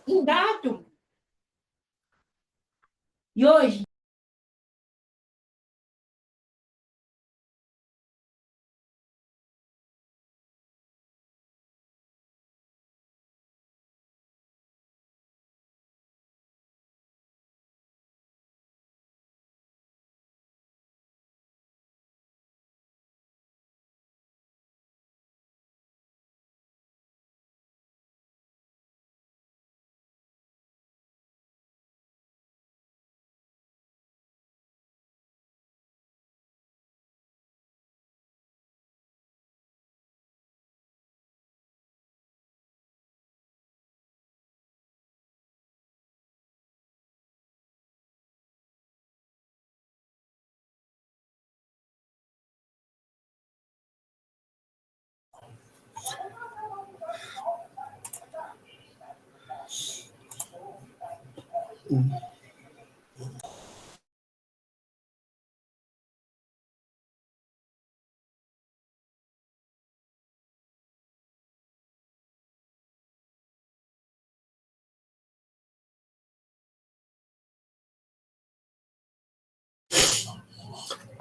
Um gato. E hoje?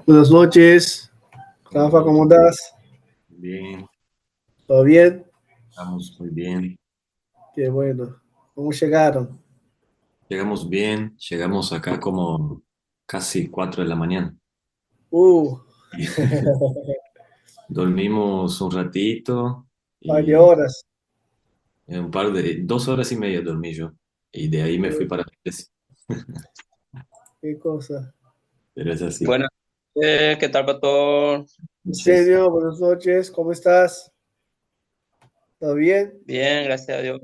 Buenas noches, Rafa, ¿cómo estás? Bien, ¿Todo bien? estamos muy bien. Qué bueno. ¿Cómo llegaron? Llegamos bien, llegamos acá como casi 4 de la mañana. Uh, Dormimos un ratito par de y horas. 2 horas y media dormí yo. Y de ahí me fui Qué, para la iglesia. qué cosa. Pero es así. Buenas noches, ¿qué tal, Pastor? Entonces, Arsenio, buenas noches, ¿cómo estás? ¿Todo bien? Bien, gracias a Dios.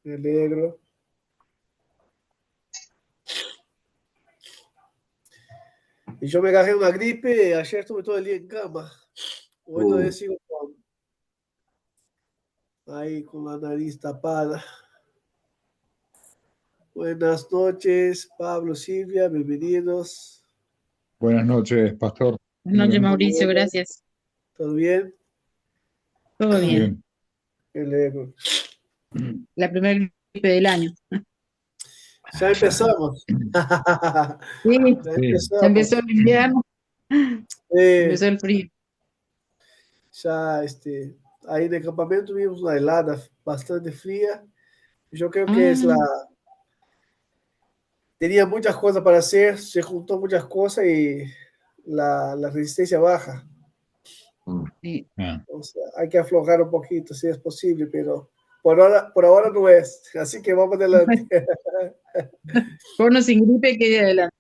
Me alegro. Y yo me agarré una gripe, ayer estuve todo el día en cama. Hoy todavía uh, sigo ahí con la nariz tapada. Buenas noches, Pablo, Silvia, bienvenidos. Buenas noches, Pastor. Buenas noches, Bien, Mauricio, gracias. ¿Todo bien? Todo bien. bien. Me alegro. La primera gripe del año. Ya empezamos. Sí, Ya Sí, ya empezó empezamos. el invierno, Eh, empezó el frío. ya, ahí en el campamento tuvimos una helada bastante fría. Yo creo que es Ah, tenía muchas cosas para hacer, se juntó muchas cosas y la resistencia baja. mm. sí. ah, O sea, hay que aflojar un poquito si es posible, pero por ahora no es. Así que vamos adelante. Con sin gripe que adelante.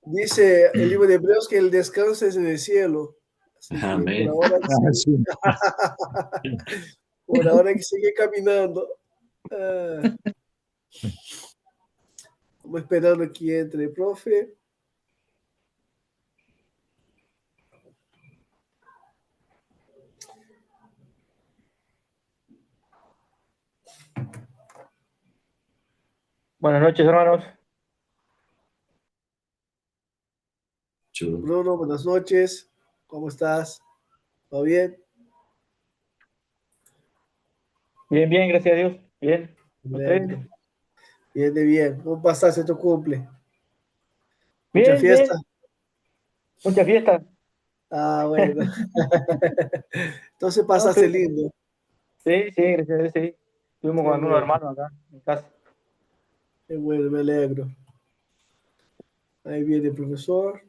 Dice el libro de Hebreos que el descanso es en el cielo. Así que por Amén. ahora sí. sí. Por ahora hay que seguir caminando. Ah, Estamos esperando que entre el profe. Buenas noches, hermanos. Chulo. Bruno, buenas noches. ¿Cómo estás? ¿Todo bien? Bien, bien, gracias a Dios. Bien. ¿Ustedes? Bien, bien, de bien. ¿Cómo pasaste tu cumple? ¿Mucha Bien, fiesta? bien. Muchas fiestas. Ah, bueno. Entonces No, pasaste lindo. sí, sí, gracias a Dios, sí. Estuvimos Qué con algunos bueno, hermanos acá en casa. qué bueno, me alegro. Ahí viene el profesor.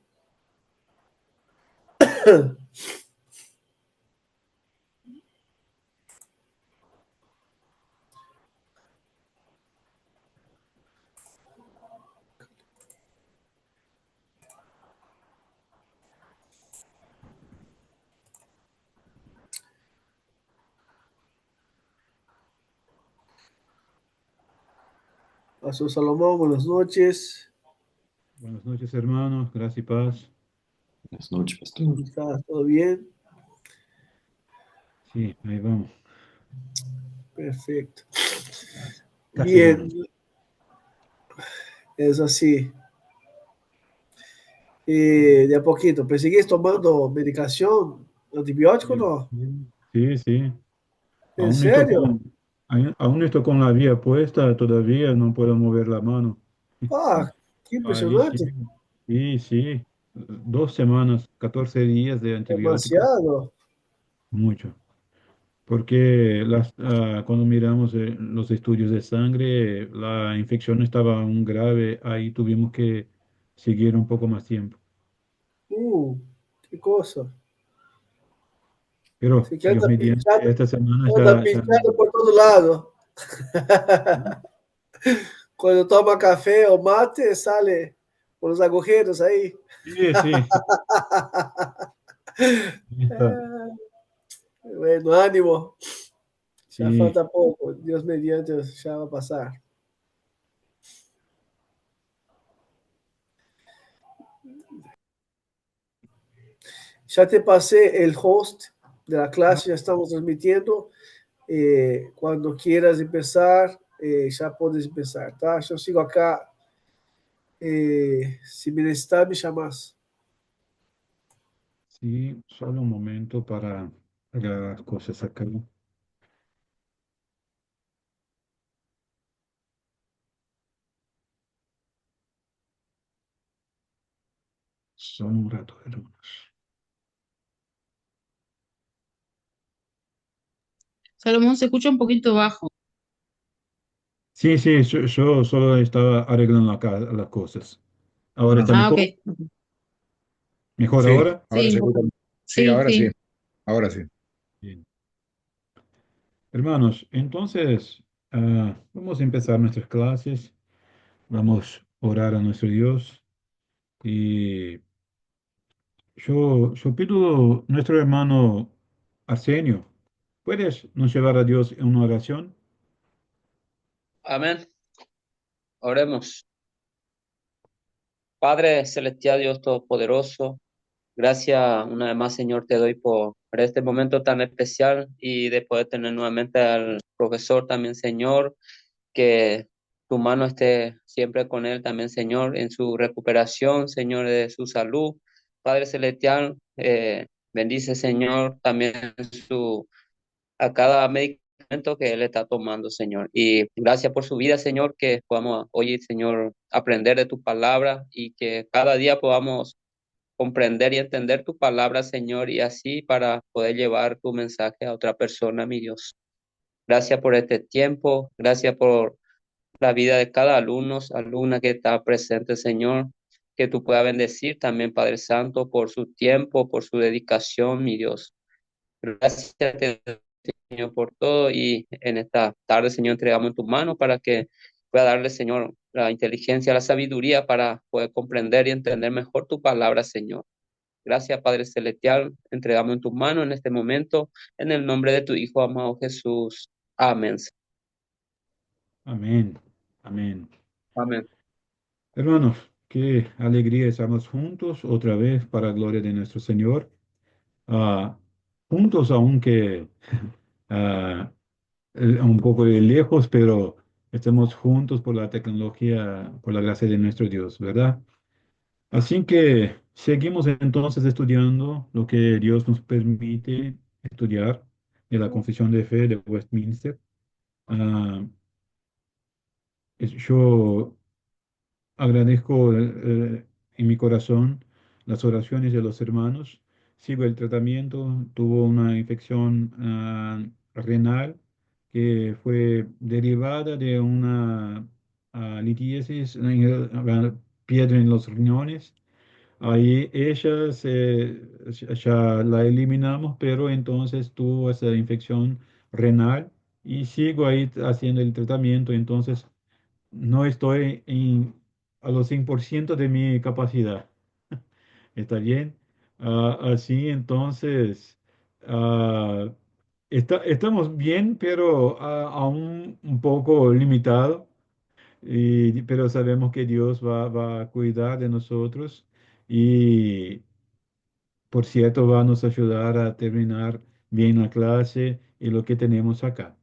Pastor Salomón, buenas noches. Buenas noches, hermanos. Gracias y paz. Buenas noches, ¿Cómo pastor. estás? ¿Todo bien? Sí, ahí vamos. Perfecto. Casi Bien, buenos. es así. De a poquito. ¿Pero sigues tomando medicación? ¿Antibiótico o Sí, no? sí, sí. ¿En Aún estoy serio? tomando. Aún estoy con la vía puesta, todavía no puedo mover la mano. Ah, qué Ahí sí, impresionante. sí, sí. 2 semanas, 14 días de antibióticos, Demasiado. mucho. Porque cuando miramos los estudios de sangre, la infección estaba aún grave, ahí tuvimos que seguir un poco más tiempo. Uh, qué cosa. Pero Sí que Dios mediante, esta semana anda ya, pinchando por todo lado. Cuando toma café o mate, sale por los agujeros ahí. sí, sí, sí, está, Bueno, ánimo. Ya sí, falta poco. Dios mediante ya va a pasar. Ya te pasé el host de la ah, clase, ya estamos transmitiendo. Cuando quieras empezar, ya puedes empezar, tá? Yo sigo acá. Si me necesitas, me llamas. sí, solo un momento para arreglar las cosas acá. Solo un rato, hermanos. Salomón se escucha un poquito bajo. Sí, sí, yo solo estaba arreglando las cosas. ¿Ahora está Ah, ok. mejor? ¿Mejor Sí, ahora? ahora se Sí, escucha. Sí, sí, ahora sí, sí. ahora sí. Bien. Hermanos, entonces vamos a empezar nuestras clases, vamos a orar a nuestro Dios y yo pido nuestro hermano Arsenio, ¿puedes nos llevar a Dios en una oración? Amén. Oremos. Padre celestial, Dios todopoderoso, gracias una vez más, Señor, te doy por este momento tan especial y de poder tener nuevamente al profesor también, Señor, que tu mano esté siempre con él también, Señor, en su recuperación, Señor, de su salud. Padre celestial, bendice, Señor, también su a cada medicamento que él está tomando, Señor. Y gracias por su vida, Señor, que podamos hoy, Señor, aprender de tu palabra y que cada día podamos comprender y entender tu palabra, Señor, y así para poder llevar tu mensaje a otra persona, mi Dios. Gracias por este tiempo, gracias por la vida de cada alumno, alumna que está presente, Señor, que tú puedas bendecir también, Padre Santo, por su tiempo, por su dedicación, mi Dios. Gracias, Señor, por todo y en esta tarde, Señor, entregamos en tu mano para que pueda darle, Señor, la inteligencia, la sabiduría para poder comprender y entender mejor tu palabra, Señor. Gracias, Padre Celestial, entregamos en tu mano en este momento, en el nombre de tu Hijo amado Jesús. Amén. Amén, amén. Amén. Hermanos, qué alegría estamos juntos otra vez para la gloria de nuestro Señor. Ah, juntos aunque ah, un poco de lejos, pero estamos juntos por la tecnología, por la gracia de nuestro Dios, ¿verdad? Así que seguimos entonces estudiando lo que Dios nos permite estudiar de la Confesión de Fe de Westminster. Ah, yo agradezco en mi corazón las oraciones de los hermanos. Sigo el tratamiento, tuvo una infección renal que fue derivada de una litiasis, una piedra en los riñones. Ahí ella ya la eliminamos, pero entonces tuvo esa infección renal y sigo ahí haciendo el tratamiento. Entonces no estoy a los 100% de mi capacidad. ¿Está bien? Así entonces, ah, estamos bien, pero aún un poco limitado. Pero sabemos que Dios va a cuidar de nosotros y, por cierto, va a nos ayudar a terminar bien la clase y lo que tenemos acá.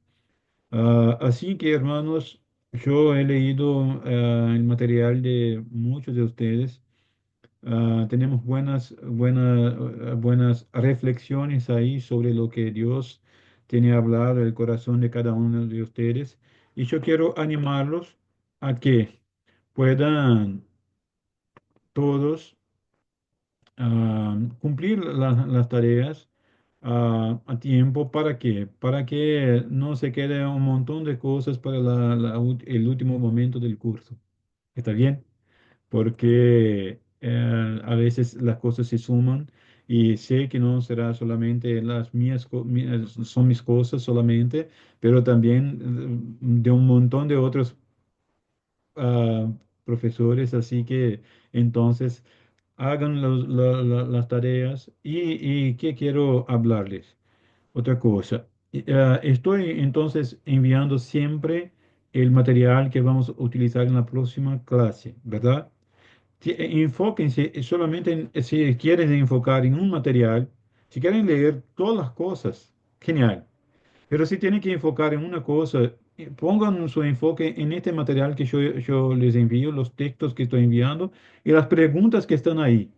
Así que, hermanos, yo he leído el material de muchos de ustedes. Tenemos buenas reflexiones ahí sobre lo que Dios tiene hablado el corazón de cada uno de ustedes. Y yo quiero animarlos a que puedan todos cumplir las tareas a tiempo. ¿Para qué? Para que no se quede un montón de cosas para el último momento del curso. ¿Está bien? Porque a veces las cosas se suman y sé que no será solamente son mis cosas solamente, pero también de un montón de otros ah, profesores, así que entonces hagan las tareas y ¿qué quiero hablarles? Otra cosa. Estoy entonces enviando siempre el material que vamos a utilizar en la próxima clase, ¿verdad? Enfóquense solamente si quieren enfocar en un material, si quieren leer todas las cosas, genial. Pero si tienen que enfocar en una cosa, pongan su enfoque en este material que yo les envío, los textos que estoy enviando y las preguntas que están ahí.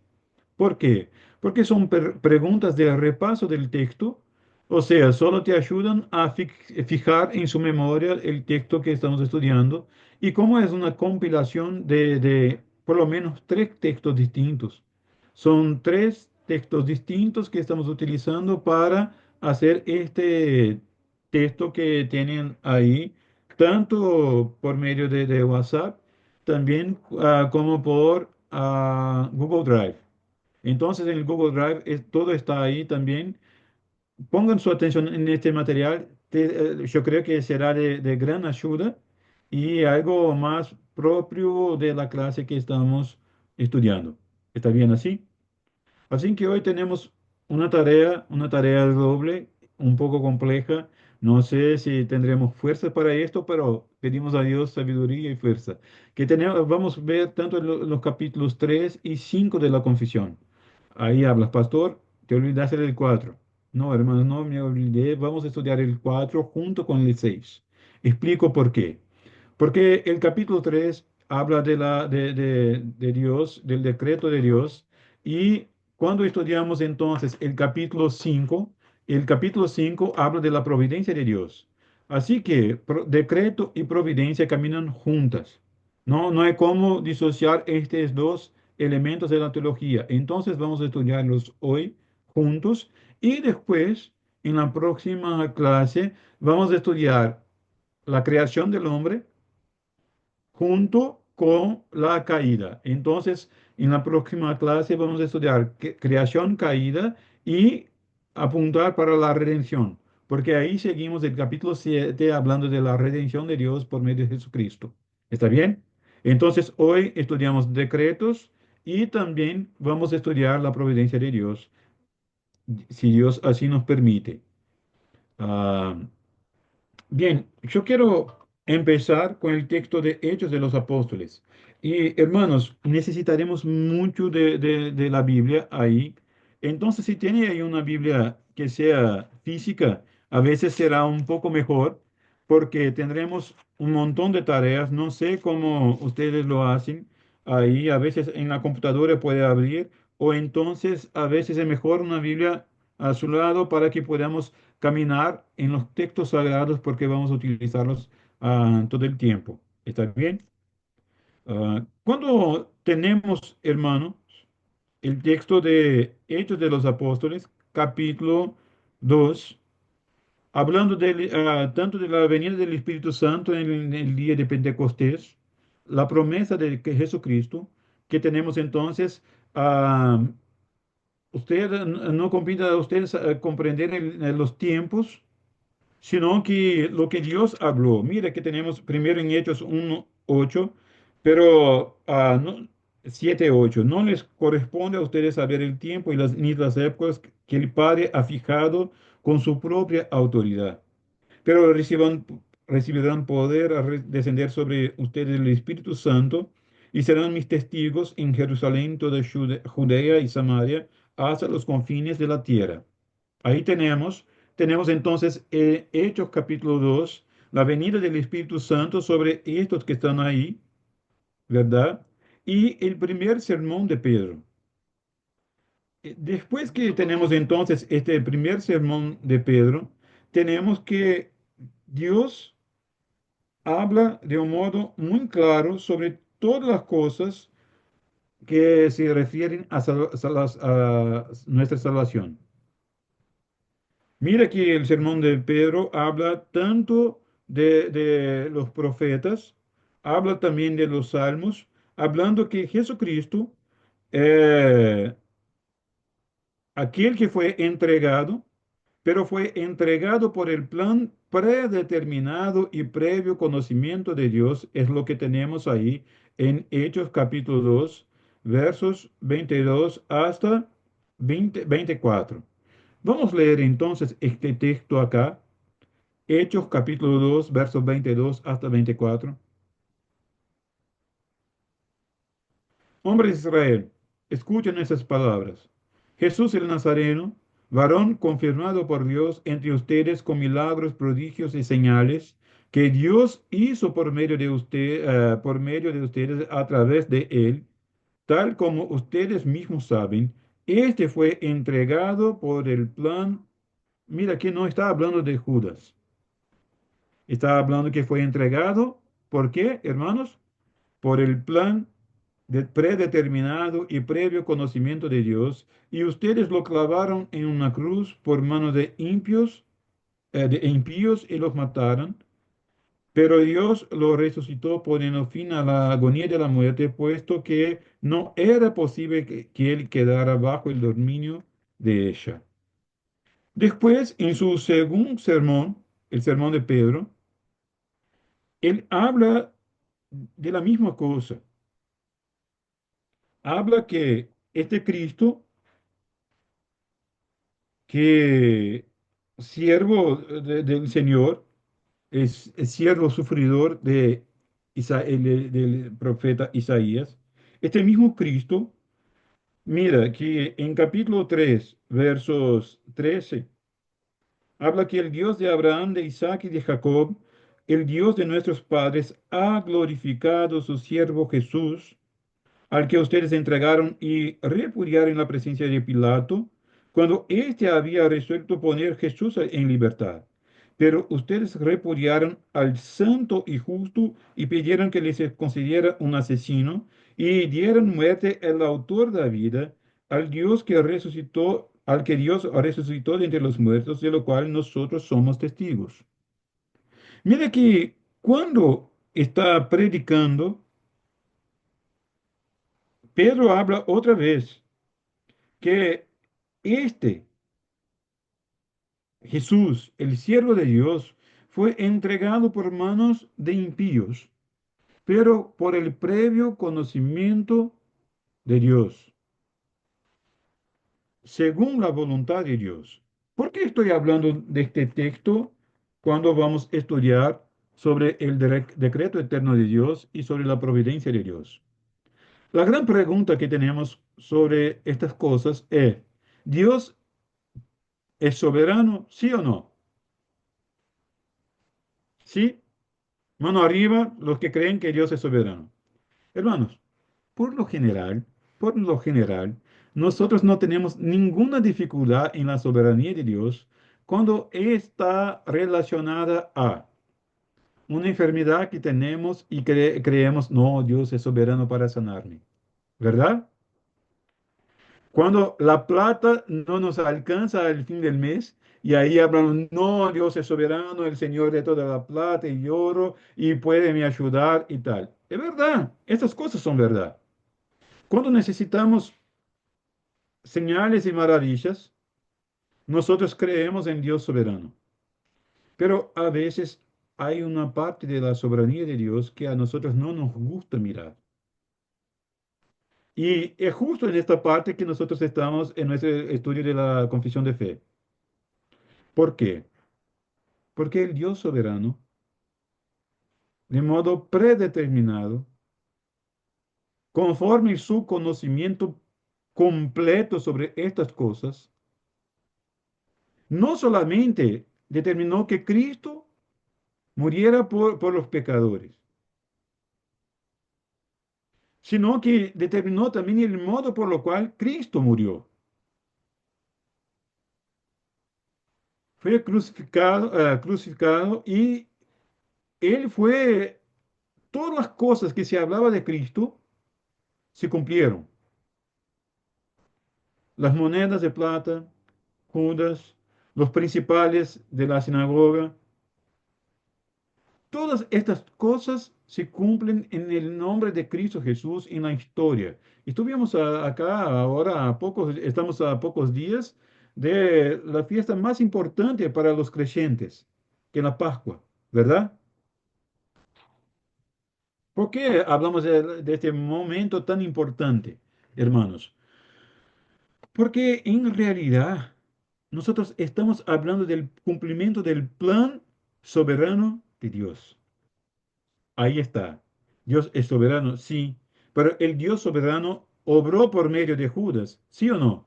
¿Por qué? Porque son preguntas de repaso del texto, o sea, solo te ayudan a fijar en su memoria el texto que estamos estudiando y como es una compilación de por lo menos tres textos distintos. Son tres textos distintos que estamos utilizando para hacer este texto que tienen ahí, tanto por medio de WhatsApp, también como por Google Drive. Entonces, en el Google Drive todo está ahí también. Pongan su atención en este material. Yo creo que será de gran ayuda y algo más propio de la clase que estamos estudiando. ¿Está bien así? Así que hoy tenemos una tarea doble, un poco compleja. No sé si tendremos fuerza para esto, pero pedimos a Dios sabiduría y fuerza. Vamos a ver tanto los capítulos 3 y 5 de la confesión. Ahí hablas, pastor, te olvidaste del 4. No, hermanos, no me olvidé. Vamos a estudiar el 4 junto con el 6. Explico por qué. Porque el capítulo 3 habla de Dios, del decreto de Dios, y cuando estudiamos entonces el capítulo 5 habla de la providencia de Dios. Así que decreto y providencia caminan juntas. No, no hay cómo disociar estos dos elementos de la teología. Entonces vamos a estudiarlos hoy juntos y después, en la próxima clase, vamos a estudiar la creación del hombre junto con la caída. Entonces, en la próxima clase vamos a estudiar creación, caída y apuntar para la redención, porque ahí seguimos el capítulo 7 hablando de la redención de Dios por medio de Jesucristo. ¿Está bien? Entonces, hoy estudiamos decretos y también vamos a estudiar la providencia de Dios, si Dios así nos permite. Ah, Bien, yo quiero empezar con el texto de Hechos de los Apóstoles. Y hermanos, necesitaremos mucho de la Biblia ahí. Entonces, si tiene ahí una Biblia que sea física, a veces será un poco mejor porque tendremos un montón de tareas. No sé cómo ustedes lo hacen ahí. A veces en la computadora puede abrir o entonces a veces es mejor una Biblia a su lado para que podamos caminar en los textos sagrados porque vamos a utilizarlos todo el tiempo. ¿Está bien? Cuando tenemos, hermanos, el texto de Hechos de los Apóstoles, capítulo 2, hablando tanto de la venida del Espíritu Santo en el día de Pentecostés, la promesa de que Jesucristo, que tenemos entonces, ah, usted no compita a ustedes comprender los tiempos sino que lo que Dios habló. Mira que tenemos primero en Hechos 1:8, pero 7:8. No les corresponde a ustedes saber el tiempo y ni las épocas que el Padre ha fijado con su propia autoridad. Pero recibirán poder a descender sobre ustedes el Espíritu Santo y serán mis testigos en Jerusalén, toda Judea y Samaria, hasta los confines de la tierra. Ahí tenemos entonces Hechos capítulo 2, la venida del Espíritu Santo sobre estos que están ahí, ¿verdad? Y el primer sermón de Pedro. Después que tenemos entonces este primer sermón de Pedro, tenemos que Dios habla de un modo muy claro sobre todas las cosas que se refieren a nuestra salvación. Mira que el sermón de Pedro habla tanto de los profetas, habla también de los salmos, hablando que Jesucristo, eh, aquel que fue entregado, pero fue entregado por el plan predeterminado y previo conocimiento de Dios, es lo que tenemos ahí en Hechos capítulo 2, versos 22 hasta 24. Vamos a leer entonces este texto acá, Hechos capítulo 2, versos 22 hasta 24. Hombres de Israel, escuchen esas palabras. Jesús el Nazareno, varón confirmado por Dios entre ustedes con milagros, prodigios y señales, que Dios hizo por medio de ustedes a través de él, tal como ustedes mismos saben, este fue entregado por el plan. Mira que no está hablando de Judas. Está hablando que fue entregado. ¿Por qué, hermanos? Por el plan predeterminado y previo conocimiento de Dios, y ustedes lo clavaron en una cruz por mano de impíos y los mataron. Pero Dios lo resucitó poniendo fin a la agonía de la muerte, puesto que no era posible que él quedara bajo el dominio de ella. Después, en su segundo sermón, el sermón de Pedro, él habla de la misma cosa. Habla que este Cristo, que del Señor, es siervo sufridor del profeta Isaías, este mismo Cristo, mira que en capítulo 3 versos 13 habla que el Dios de Abraham, de Isaac y de Jacob, el Dios de nuestros padres, ha glorificado a su siervo Jesús, al que ustedes entregaron y repudiaron en la presencia de Pilato, cuando éste había resuelto poner Jesús en libertad. Pero ustedes repudiaron al santo y justo y pidieron que les concediera un asesino y dieron muerte al autor de la vida, al Dios que resucitó, al que Dios resucitó de entre los muertos, de lo cual nosotros somos testigos. Mira que cuando está predicando, Pedro habla otra vez que este Jesús, el siervo de Dios, fue entregado por manos de impíos, pero por el previo conocimiento de Dios, según la voluntad de Dios. ¿Por qué estoy hablando de este texto cuando vamos a estudiar sobre el decreto eterno de Dios y sobre la providencia de Dios? La gran pregunta que tenemos sobre estas cosas es, ¿Dios es soberano, sí o no? ¿Sí? Mano arriba los que creen que Dios es soberano. Hermanos, por lo general, por lo general, nosotros no tenemos ninguna dificultad en la soberanía de Dios cuando está relacionada a una enfermedad que tenemos y creemos, no, Dios es soberano para sanarme. ¿Verdad? Cuando la plata no nos alcanza al fin del mes y ahí hablan, no, Dios es soberano, el Señor de toda la plata y oro y puede me ayudar y tal. Es verdad, estas cosas son verdad. Cuando necesitamos señales y maravillas, nosotros creemos en Dios soberano. Pero a veces hay una parte de la soberanía de Dios que a nosotros no nos gusta mirar. Y es justo en esta parte que nosotros estamos en nuestro estudio de la confesión de fe. ¿Por qué? Porque el Dios soberano, de modo predeterminado, conforme su conocimiento completo sobre estas cosas, no solamente determinó que Cristo muriera por los pecadores, sino que determinó también el modo por lo cual Cristo murió. fue crucificado y él fue, todas las cosas que se hablaba de Cristo se cumplieron. Las monedas de plata, Judas, los principales de la sinagoga, todas estas cosas se cumplen en el nombre de Cristo Jesús en la historia. Estuvimos acá ahora estamos a pocos días de la fiesta más importante para los creyentes, que es la Pascua, ¿verdad? ¿Por qué hablamos de este momento tan importante, hermanos? Porque en realidad nosotros estamos hablando del cumplimiento del plan soberano de Dios. Ahí está. Dios es soberano, sí, pero el Dios soberano obró por medio de Judas, ¿sí o no?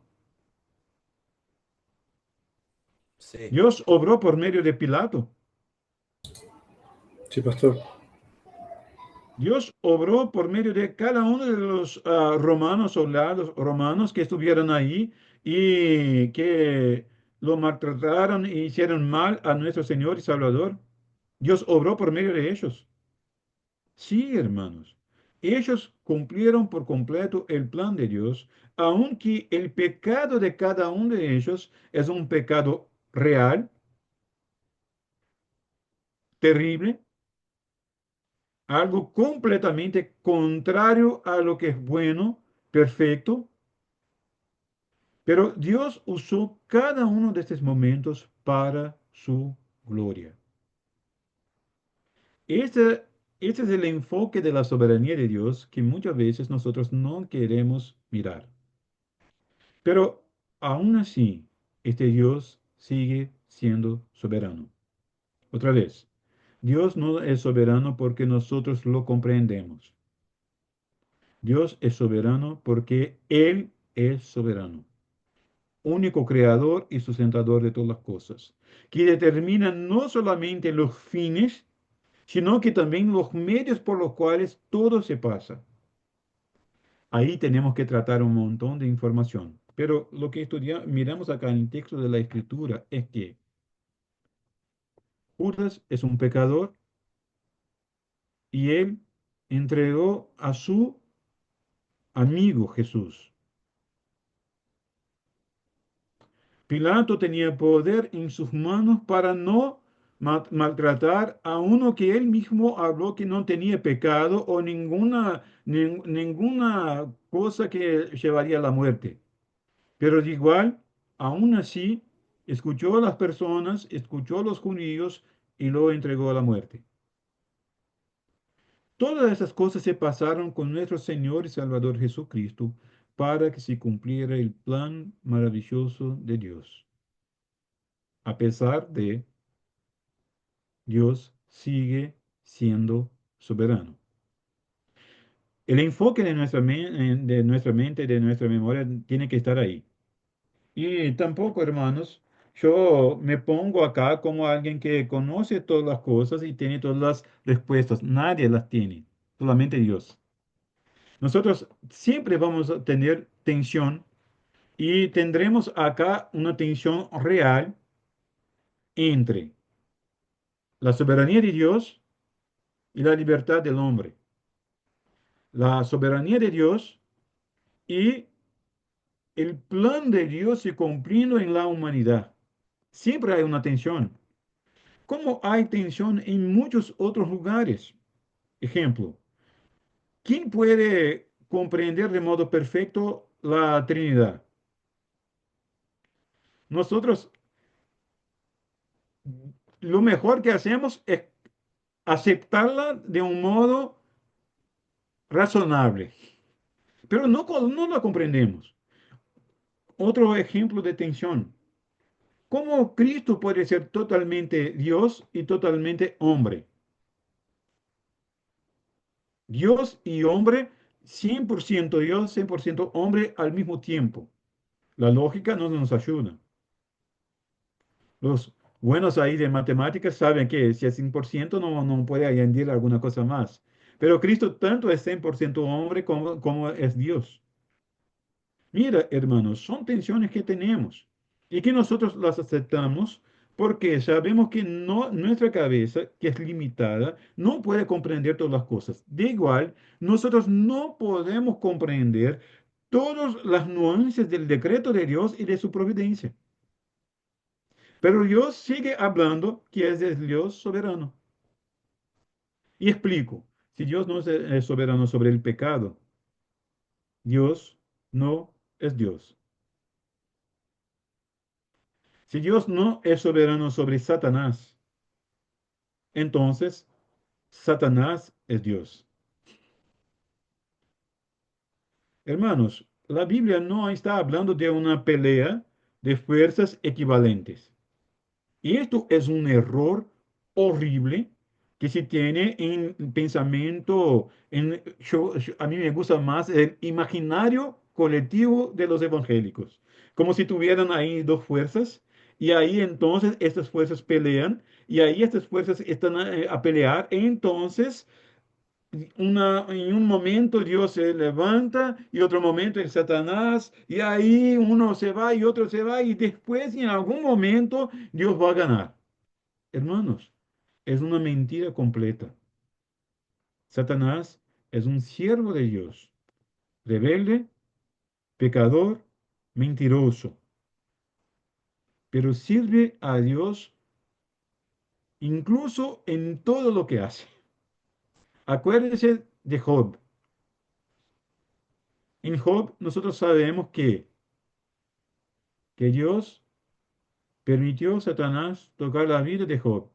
Sí. Dios obró por medio de Pilato. Sí, pastor. Dios obró por medio de cada uno de los romanos, soldados romanos que estuvieron ahí y que lo maltrataron e hicieron mal a nuestro Señor y Salvador. Dios obró por medio de ellos. Sí, hermanos. Ellos cumplieron por completo el plan de Dios, aunque el pecado de cada uno de ellos es un pecado real, terrible, algo completamente contrario a lo que es bueno, perfecto. Pero Dios usó cada uno de estos momentos para su gloria. Este, este es el enfoque de la soberanía de Dios que muchas veces nosotros no queremos mirar. Pero aún así, este Dios sigue siendo soberano. Otra vez, Dios no es soberano porque nosotros lo comprendemos. Dios es soberano porque Él es soberano, único creador y sustentador de todas las cosas, que determina no solamente los fines, sino que también los medios por los cuales todo se pasa. Ahí tenemos que tratar un montón de información. Pero lo que miramos acá en el texto de la Escritura es que Judas es un pecador y él entregó a su amigo Jesús. Pilato tenía poder en sus manos para no maltratar a uno que él mismo habló que no tenía pecado o ninguna cosa que llevaría a la muerte. Pero de igual, aún así, escuchó a las personas, escuchó a los judíos y lo entregó a la muerte. Todas esas cosas se pasaron con nuestro Señor y Salvador Jesucristo para que se cumpliera el plan maravilloso de Dios. A pesar de Dios sigue siendo soberano. El enfoque de de nuestra mente, de nuestra memoria, tiene que estar ahí. Y tampoco, hermanos, yo me pongo acá como alguien que conoce todas las cosas y tiene todas las respuestas. Nadie las tiene, solamente Dios. Nosotros siempre vamos a tener tensión y tendremos acá una tensión real entre la soberanía de Dios y la libertad del hombre. La soberanía de Dios y el plan de Dios se cumpliendo en la humanidad. Siempre hay una tensión. Como hay tensión en muchos otros lugares. Ejemplo, ¿quién puede comprender de modo perfecto la Trinidad? Nosotros lo mejor que hacemos es aceptarla de un modo razonable, pero no la comprendemos. Otro ejemplo de tensión. ¿Cómo Cristo puede ser totalmente Dios y totalmente hombre? Dios y hombre, 100% Dios, 100% hombre al mismo tiempo. La lógica no nos ayuda. Los buenos ahí de matemáticas saben que si es 100% no puede añadir alguna cosa más. Pero Cristo tanto es 100% hombre como es Dios. Mira, hermanos, son tensiones que tenemos y que nosotros las aceptamos Porque sabemos que no, nuestra cabeza, que es limitada, no puede comprender todas las cosas. De igual, nosotros no podemos comprender todas las nuances del decreto de Dios y de su providencia. Pero Dios sigue hablando que es el Dios soberano. Y explico, si Dios no es soberano sobre el pecado, Dios no es Dios. Si Dios no es soberano sobre Satanás, entonces Satanás es Dios. Hermanos, la Biblia no está hablando de una pelea de fuerzas equivalentes. Y esto es un error horrible que se tiene en pensamiento, a mí me gusta más el imaginario colectivo de los evangélicos, como si tuvieran ahí dos fuerzas y ahí entonces estas fuerzas pelean y ahí estas fuerzas están a pelear, entonces en un momento Dios se levanta y otro momento el Satanás y ahí uno se va y otro se va y después en algún momento Dios va a ganar. Hermanos, es una mentira completa. Satanás es un siervo de Dios, rebelde, pecador, mentiroso, pero sirve a Dios incluso en todo lo que hace. Acuérdense de Job. En Job nosotros sabemos que Dios permitió a Satanás tocar la vida de Job.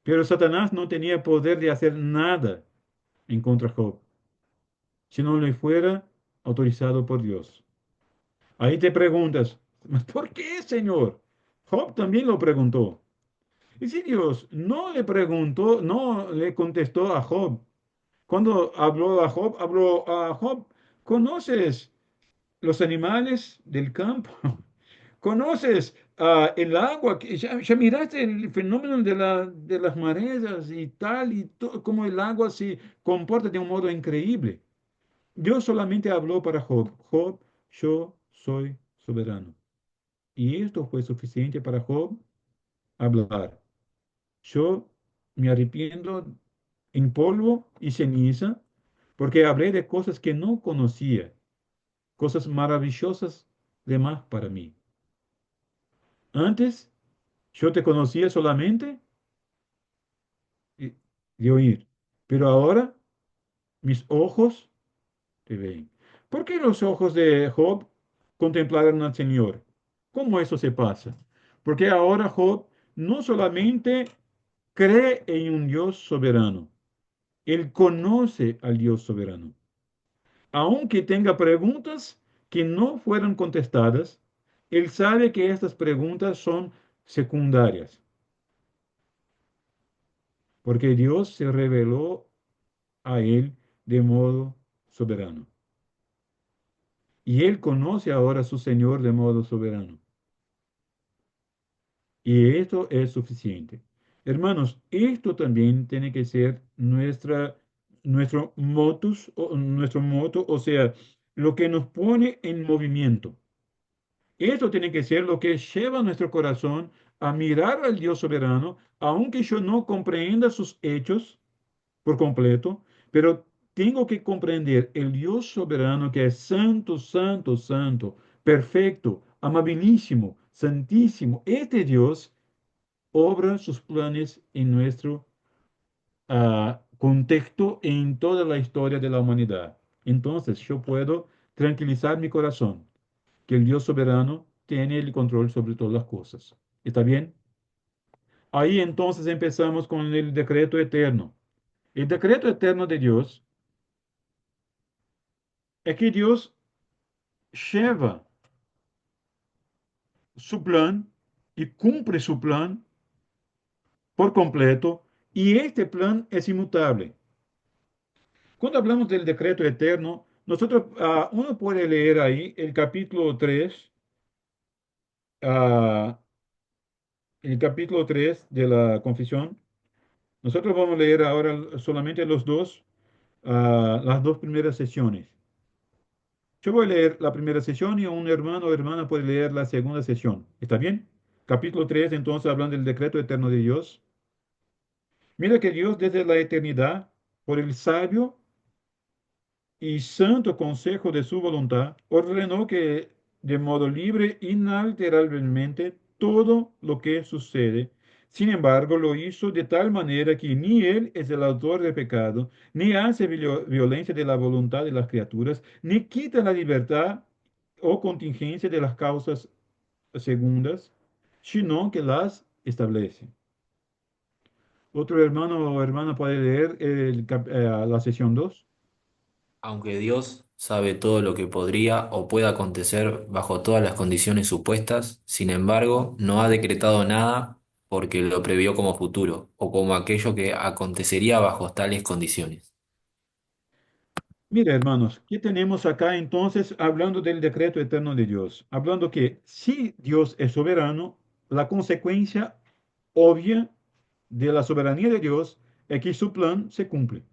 Pero Satanás no tenía poder de hacer nada en contra de Job, si no le fuera autorizado por Dios. Ahí te preguntas, "¿Mas ¿por qué, Señor?" Job también lo preguntó. Y si Dios no le preguntó, no le contestó a Job, cuando habló a Job, ¿conoces los animales del campo? ¿Conoces el agua? Ya miraste el fenómeno de las mareas y tal, y cómo el agua se comporta de un modo increíble. Dios solamente habló para Job. Job, yo soy soberano. Y esto fue suficiente para Job hablar. Yo me arrepiento en polvo y ceniza porque hablé de cosas que no conocía, cosas maravillosas de más para mí. Antes yo te conocía solamente eh, de oír, pero ahora mis ojos te ven. ¿Por qué los ojos de Job contemplaron al Señor? ¿Cómo eso se pasa? Porque ahora Job no solamente cree en un Dios soberano, él conoce al Dios soberano. Aunque tenga preguntas que no fueron contestadas, él sabe que estas preguntas son secundarias, porque Dios se reveló a él de modo soberano. Y él conoce ahora a su Señor de modo soberano. Y esto es suficiente. Hermanos, esto también tiene que ser nuestro motus, o nuestro moto, o sea, lo que nos pone en movimiento. Esto tiene que ser lo que lleva a nuestro corazón a mirar al Dios soberano, aunque yo no comprenda sus hechos por completo, pero tengo que comprender el Dios soberano que es santo, santo, santo, perfecto, amabilísimo, santísimo. Este Dios obra sus planes en nuestro contexto en toda la historia de la humanidad. Entonces yo puedo tranquilizar mi corazón, que el Dios soberano tiene el control sobre todas las cosas. ¿Está bien? Ahí entonces empezamos con el decreto eterno. El decreto eterno de Dios es que Dios lleva su plan y cumple su plan por completo y este plan es inmutable. Cuando hablamos del decreto eterno, uno puede leer ahí el capítulo 3, ah, el capítulo 3 de la confesión. Nosotros vamos a leer ahora solamente las dos primeras sesiones. Yo voy a leer la primera sesión y un hermano o hermana puede leer la segunda sesión. ¿Está bien? capítulo 3, entonces, hablando del decreto eterno de Dios. Mira que Dios desde la eternidad, por el sabio y santo consejo de su voluntad, ordenó que de modo libre, inalterablemente, todo lo que sucede. Sin embargo, lo hizo de tal manera que ni Él es el autor del pecado, ni hace violencia de la voluntad de las criaturas, ni quita la libertad o contingencia de las causas segundas, sino que las establece. Otro hermano o hermana puede leer la sesión 2. Aunque Dios sabe todo lo que podría o pueda acontecer bajo todas las condiciones supuestas, sin embargo, no ha decretado nada porque lo previó como futuro o como aquello que acontecería bajo tales condiciones. Mira, hermanos, ¿qué tenemos acá entonces hablando del decreto eterno de Dios? Hablando que si Dios es soberano, la consecuencia obvia de la soberanía de Dios es que su plan se cumple.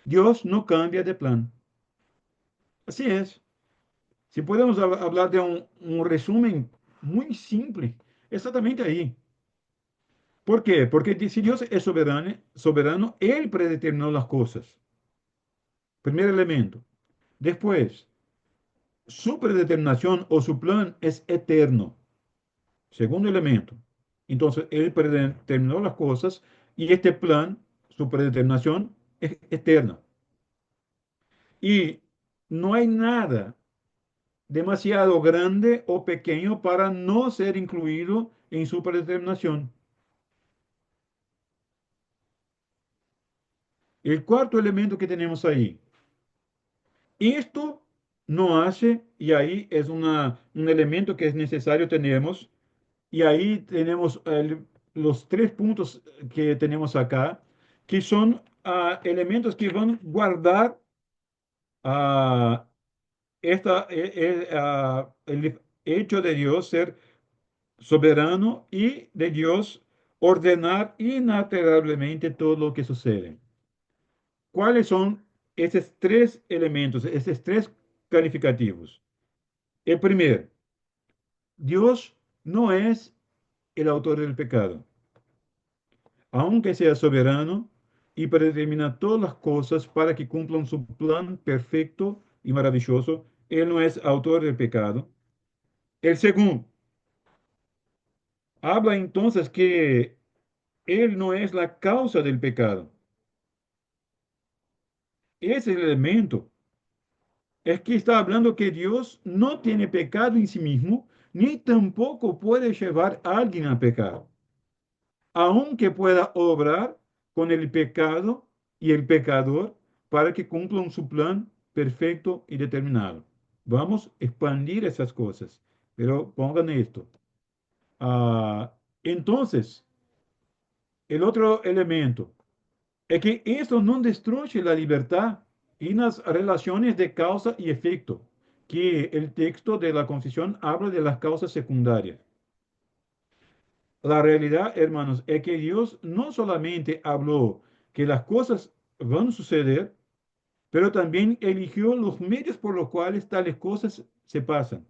Dios no cambia de plan. Así es. Si podemos hablar de un resumen muy simple, exactamente ahí. ¿Por qué? Porque si Dios es soberano, Él predeterminó las cosas. Primer elemento. Después, su predeterminación o su plan es eterno. Segundo elemento. Entonces, Él predeterminó las cosas y este plan, su predeterminación, es eterna. Y no hay nada demasiado grande o pequeño para no ser incluido en su predeterminación. El cuarto elemento que tenemos ahí. Esto no hace, y ahí es un elemento que es necesario tenemos, y ahí tenemos los tres puntos que tenemos acá, que son elementos que van a guardar ah, el hecho de Dios ser soberano y de Dios ordenar inalterablemente todo lo que sucede. ¿Cuáles son esos tres elementos, esos tres calificativos? El primero, Dios no es el autor del pecado. Aunque sea soberano y predetermina todas las cosas para que cumplan su plan perfecto y maravilloso, Él no es autor del pecado. El segundo, habla entonces que Él no es la causa del pecado. Ese elemento es que está hablando que Dios no tiene pecado en sí mismo, ni tampoco puede llevar a alguien a pecar, aunque pueda obrar con el pecado y el pecador para que cumplan su plan perfecto y determinado. Vamos a expandir esas cosas, pero pongan esto. Entonces, el otro elemento es que esto no destruye la libertad y las relaciones de causa y efecto, que el texto de la confesión habla de las causas secundarias. La realidad, hermanos, es que Dios no solamente habló que las cosas van a suceder, pero también eligió los medios por los cuales tales cosas se pasan.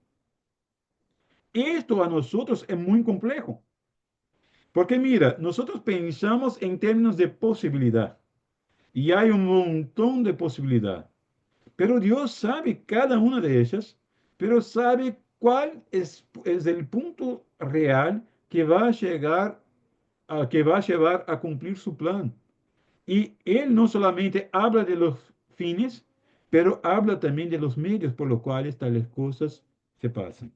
Esto a nosotros es muy complejo, porque mira, nosotros pensamos en términos de posibilidad y hay un montón de posibilidad, pero Dios sabe cada una de ellas, pero sabe cuál es el punto real que va a llegar que va a llevar a cumplir su plan. Y Él no solamente habla de los fines, pero habla también de los medios por los cuales tales cosas se pasan.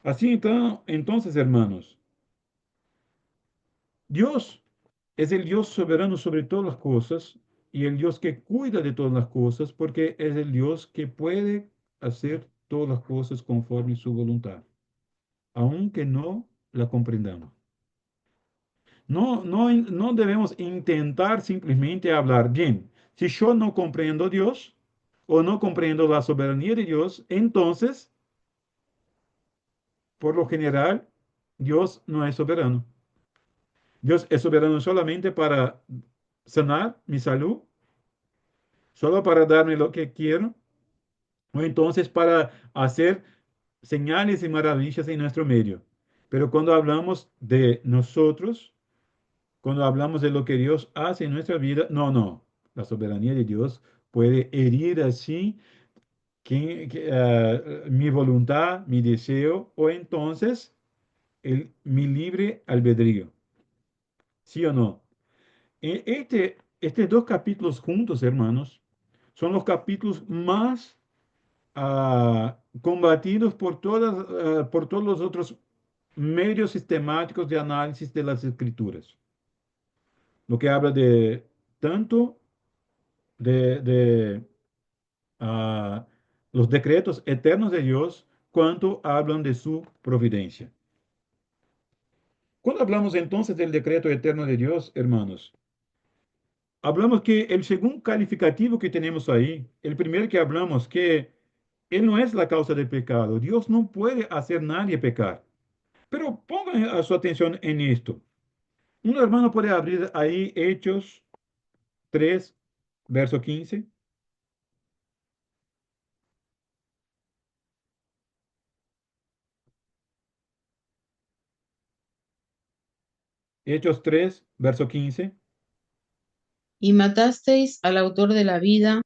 Así entonces, hermanos, Dios es el Dios soberano sobre todas las cosas y el Dios que cuida de todas las cosas porque es el Dios que puede hacer todas las cosas conforme su voluntad, aunque no la comprendamos. No debemos intentar simplemente hablar bien. Si yo no comprendo a Dios o no comprendo la soberanía de Dios, entonces, por lo general, Dios no es soberano. Dios es soberano solamente para sanar mi salud, solo para darme lo que quiero, o entonces para hacer señales y maravillas en nuestro medio. Pero cuando hablamos de nosotros, cuando hablamos de lo que Dios hace en nuestra vida, no, no. La soberanía de Dios puede herir así mi voluntad, mi deseo, o entonces mi libre albedrío. ¿Sí o no? Estos dos capítulos juntos, hermanos, son los capítulos más combatidos por todos los otros medios sistemáticos de análisis de las escrituras. Lo que habla de tanto de ah, los decretos eternos de Dios, cuanto hablan de su providencia. Cuando hablamos entonces del decreto eterno de Dios, hermanos, hablamos que el segundo calificativo que tenemos ahí, el primero que hablamos, que Él no es la causa del pecado. Dios no puede hacer nadie pecar. Pero pongan a su atención en esto. Un hermano puede abrir ahí Hechos 3, verso 15. Hechos 3, verso 15. Y matasteis al autor de la vida,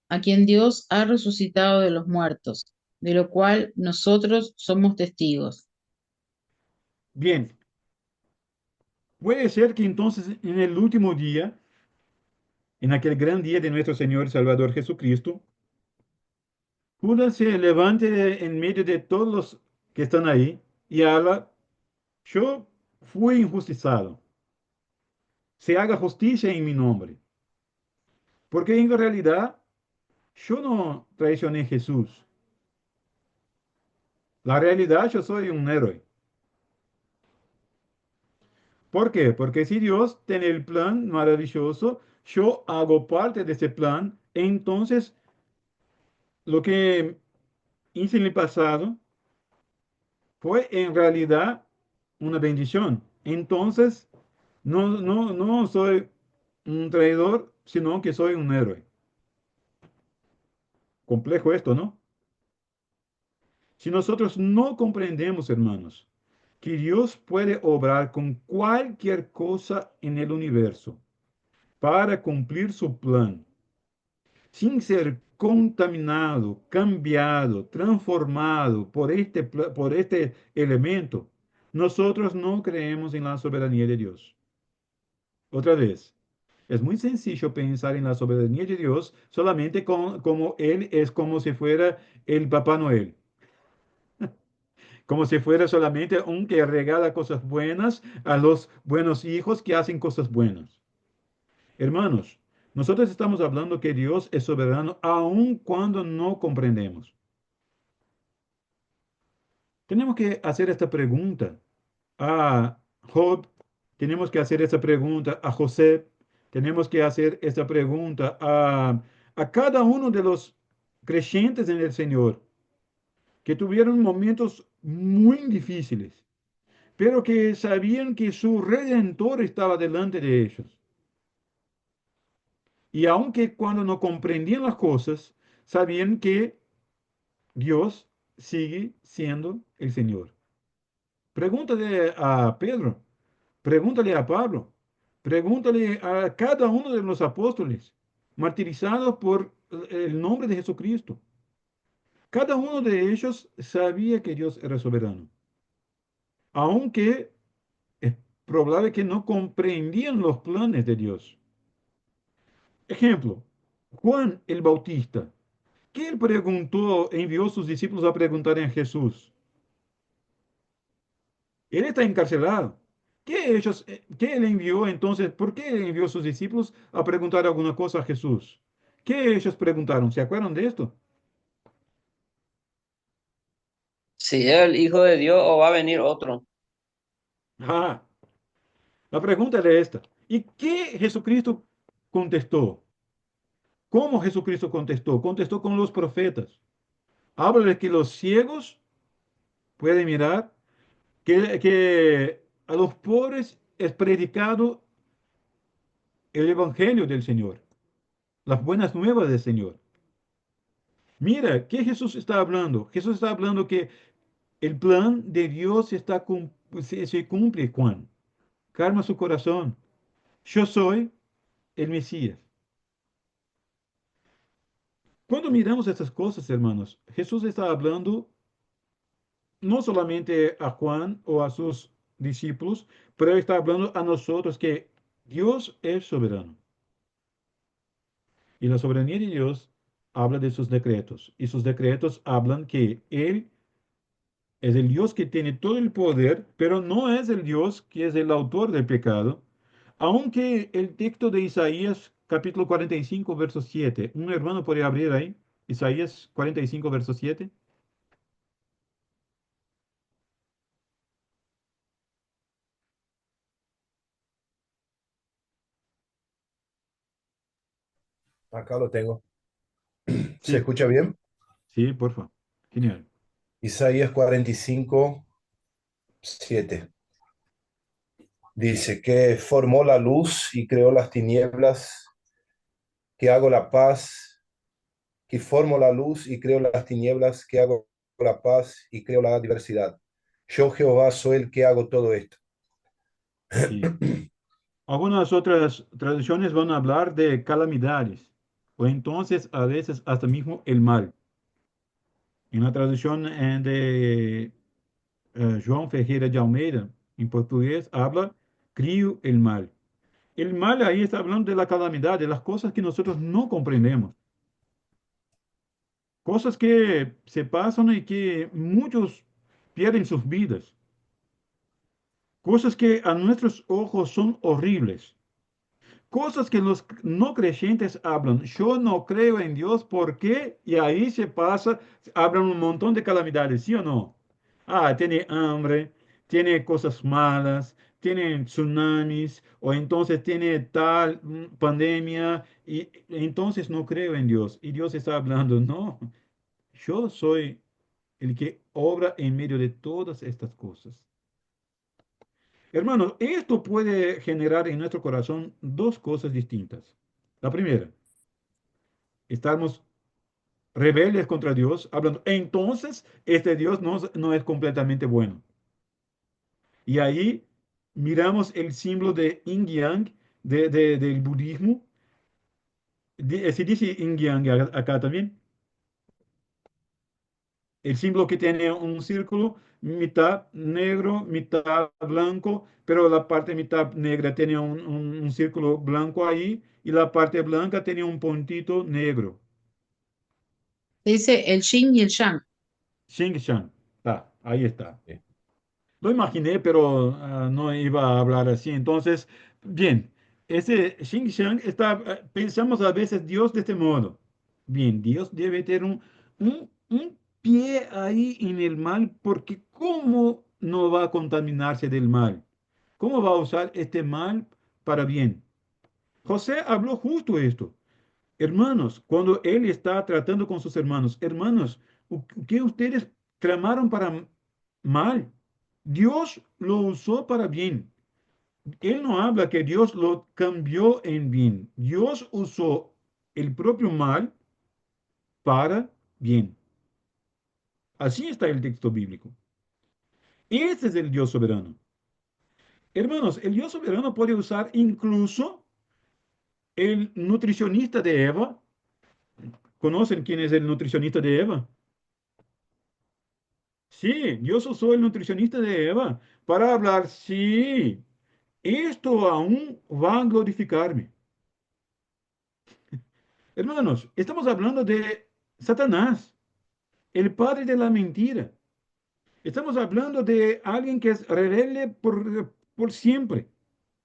a quien Dios ha resucitado de los muertos, de lo cual nosotros somos testigos. Bien, puede ser que entonces en el último día, en aquel gran día de nuestro Señor y Salvador Jesucristo, Judas se levante en medio de todos los que están ahí y habla, yo fui injusticiado, se haga justicia en mi nombre. Porque en realidad yo no traicioné a Jesús. La realidad yo soy un héroe. ¿Por qué? Porque si Dios tiene el plan maravilloso, yo hago parte de ese plan, entonces lo que hice en el pasado fue en realidad una bendición. Entonces, no soy un traidor, sino que soy un héroe. Complejo esto, ¿no? Si nosotros no comprendemos, hermanos, que Dios puede obrar con cualquier cosa en el universo para cumplir su plan, sin ser contaminado, cambiado, transformado por este elemento, nosotros no creemos en la soberanía de Dios. Otra vez, es muy sencillo pensar en la soberanía de Dios solamente como Él es como si fuera el Papá Noel, como si fuera solamente un que regala cosas buenas a los buenos hijos que hacen cosas buenas. Hermanos, nosotros estamos hablando que Dios es soberano aun cuando no comprendemos. Tenemos que hacer esta pregunta a Job, tenemos que hacer esta pregunta a José, tenemos que hacer esta pregunta a cada uno de los creyentes en el Señor, que tuvieron momentos muy difíciles, pero que sabían que su Redentor estaba delante de ellos. Y aunque cuando no comprendían las cosas, sabían que Dios sigue siendo el Señor. Pregúntale a Pedro, pregúntale a Pablo, pregúntale a cada uno de los apóstoles martirizados por el nombre de Jesucristo. Cada uno de ellos sabía que Dios era soberano, aunque es probable que no comprendían los planes de Dios. Ejemplo, Juan el Bautista. ¿Qué él preguntó, envió a sus discípulos a preguntar a Jesús? Él está encarcelado. ¿Qué él envió entonces? ¿Por qué él envió a sus discípulos a preguntar alguna cosa a Jesús? ¿Qué ellos preguntaron? ¿Se acuerdan de esto? Si es el Hijo de Dios o va a venir otro. Ah, la pregunta era esta. ¿Y qué Jesucristo contestó? ¿Cómo Jesucristo contestó? Contestó con los profetas. Habla de que los ciegos pueden mirar, que a los pobres es predicado el Evangelio del Señor, las buenas nuevas del Señor. Mira, ¿qué Jesús está hablando? Jesús está hablando que El plan de Dios se cumple, Juan. Calma su corazón. Yo soy el Mesías. Cuando miramos estas cosas, hermanos, Jesús está hablando no solamente a Juan o a sus discípulos, pero está hablando a nosotros que Dios es soberano. Y la soberanía de Dios habla de sus decretos. Y sus decretos hablan que Él es el Dios que tiene todo el poder, pero no es el Dios que es el autor del pecado. Aunque el texto de Isaías capítulo 45, verso 7, un hermano puede abrir ahí, Isaías 45, verso 7. Acá lo tengo. ¿Se Sí, escucha bien? sí, por favor. Genial. Isaías 45, 7. Dice que formó la luz y creó las tinieblas, que hago la paz, que formo la luz y creo las tinieblas, que hago la paz y creo la diversidad. Yo, Jehová, soy el que hago todo esto. Sí. Algunas otras tradiciones van a hablar de calamidades, o entonces a veces hasta mismo el mal. En la traducción de João Ferreira de Almeida, en portugués, habla crío el mal. El mal ahí está hablando de la calamidad, de las cosas que nosotros no comprendemos, cosas que se pasan y que muchos pierden sus vidas, cosas que a nuestros ojos son horribles. Cosas que los no creyentes hablan. Yo no creo en Dios, ¿por qué? Y ahí se pasa, hablan un montón de calamidades, ¿sí o no? Ah, tiene hambre, tiene cosas malas, tiene tsunamis, o entonces tiene tal pandemia, y entonces no creo en Dios. Y Dios está hablando, no, yo soy el que obra en medio de todas estas cosas. Hermanos, esto puede generar en nuestro corazón dos cosas distintas. La primera, estamos rebeldes contra Dios, hablando, entonces este Dios no es completamente bueno. Y ahí miramos el símbolo de Yin Yang del budismo. Se dice Yin Yang acá también. El símbolo que tiene un círculo, mitad negro, mitad blanco, pero la parte mitad negra tiene un círculo blanco ahí y la parte blanca tiene un puntito negro. Dice el yin y el yang. Xing Shan. Ahí está. Sí. Lo imaginé, pero no iba a hablar así. Entonces, bien, ese Xing Shang está, pensamos a veces Dios de este modo. Bien, Dios debe tener un pie ahí en el mal, porque ¿cómo no va a contaminarse del mal? ¿Cómo va a usar este mal para bien? José habló justo esto. Hermanos, cuando él está tratando con sus hermanos, hermanos, ¿qué ustedes tramaron para mal? Dios lo usó para bien. Él no habla que Dios lo cambió en bien. Dios usó el propio mal para bien. Así está el texto bíblico. Este es el Dios soberano. Hermanos, el Dios soberano puede usar incluso el nutricionista de Eva. ¿Conocen quién es el nutricionista de Eva? Sí, Dios usó el nutricionista de Eva para hablar, sí, esto aún va a glorificarme. Hermanos, estamos hablando de Satanás, el padre de la mentira. Estamos hablando de alguien que es rebelde por siempre,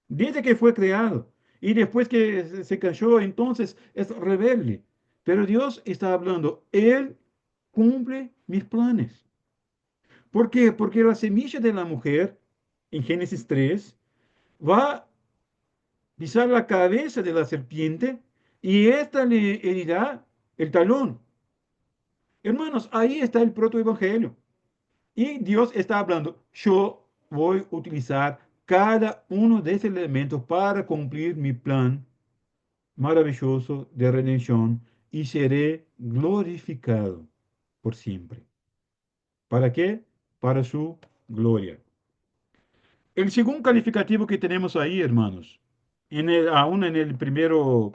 desde que fue creado. Y después que se cayó, entonces es rebelde. Pero Dios está hablando, Él cumple mis planes. ¿Por qué? Porque la semilla de la mujer, en Génesis 3, va a pisar la cabeza de la serpiente y ésta le herirá el talón. Hermanos, ahí está el protoevangelio. Y Dios está hablando, yo voy a utilizar cada uno de esos elementos para cumplir mi plan maravilloso de redención y seré glorificado por siempre. ¿Para qué? para su gloria. El segundo calificativo que tenemos ahí, hermanos, aún en el primero,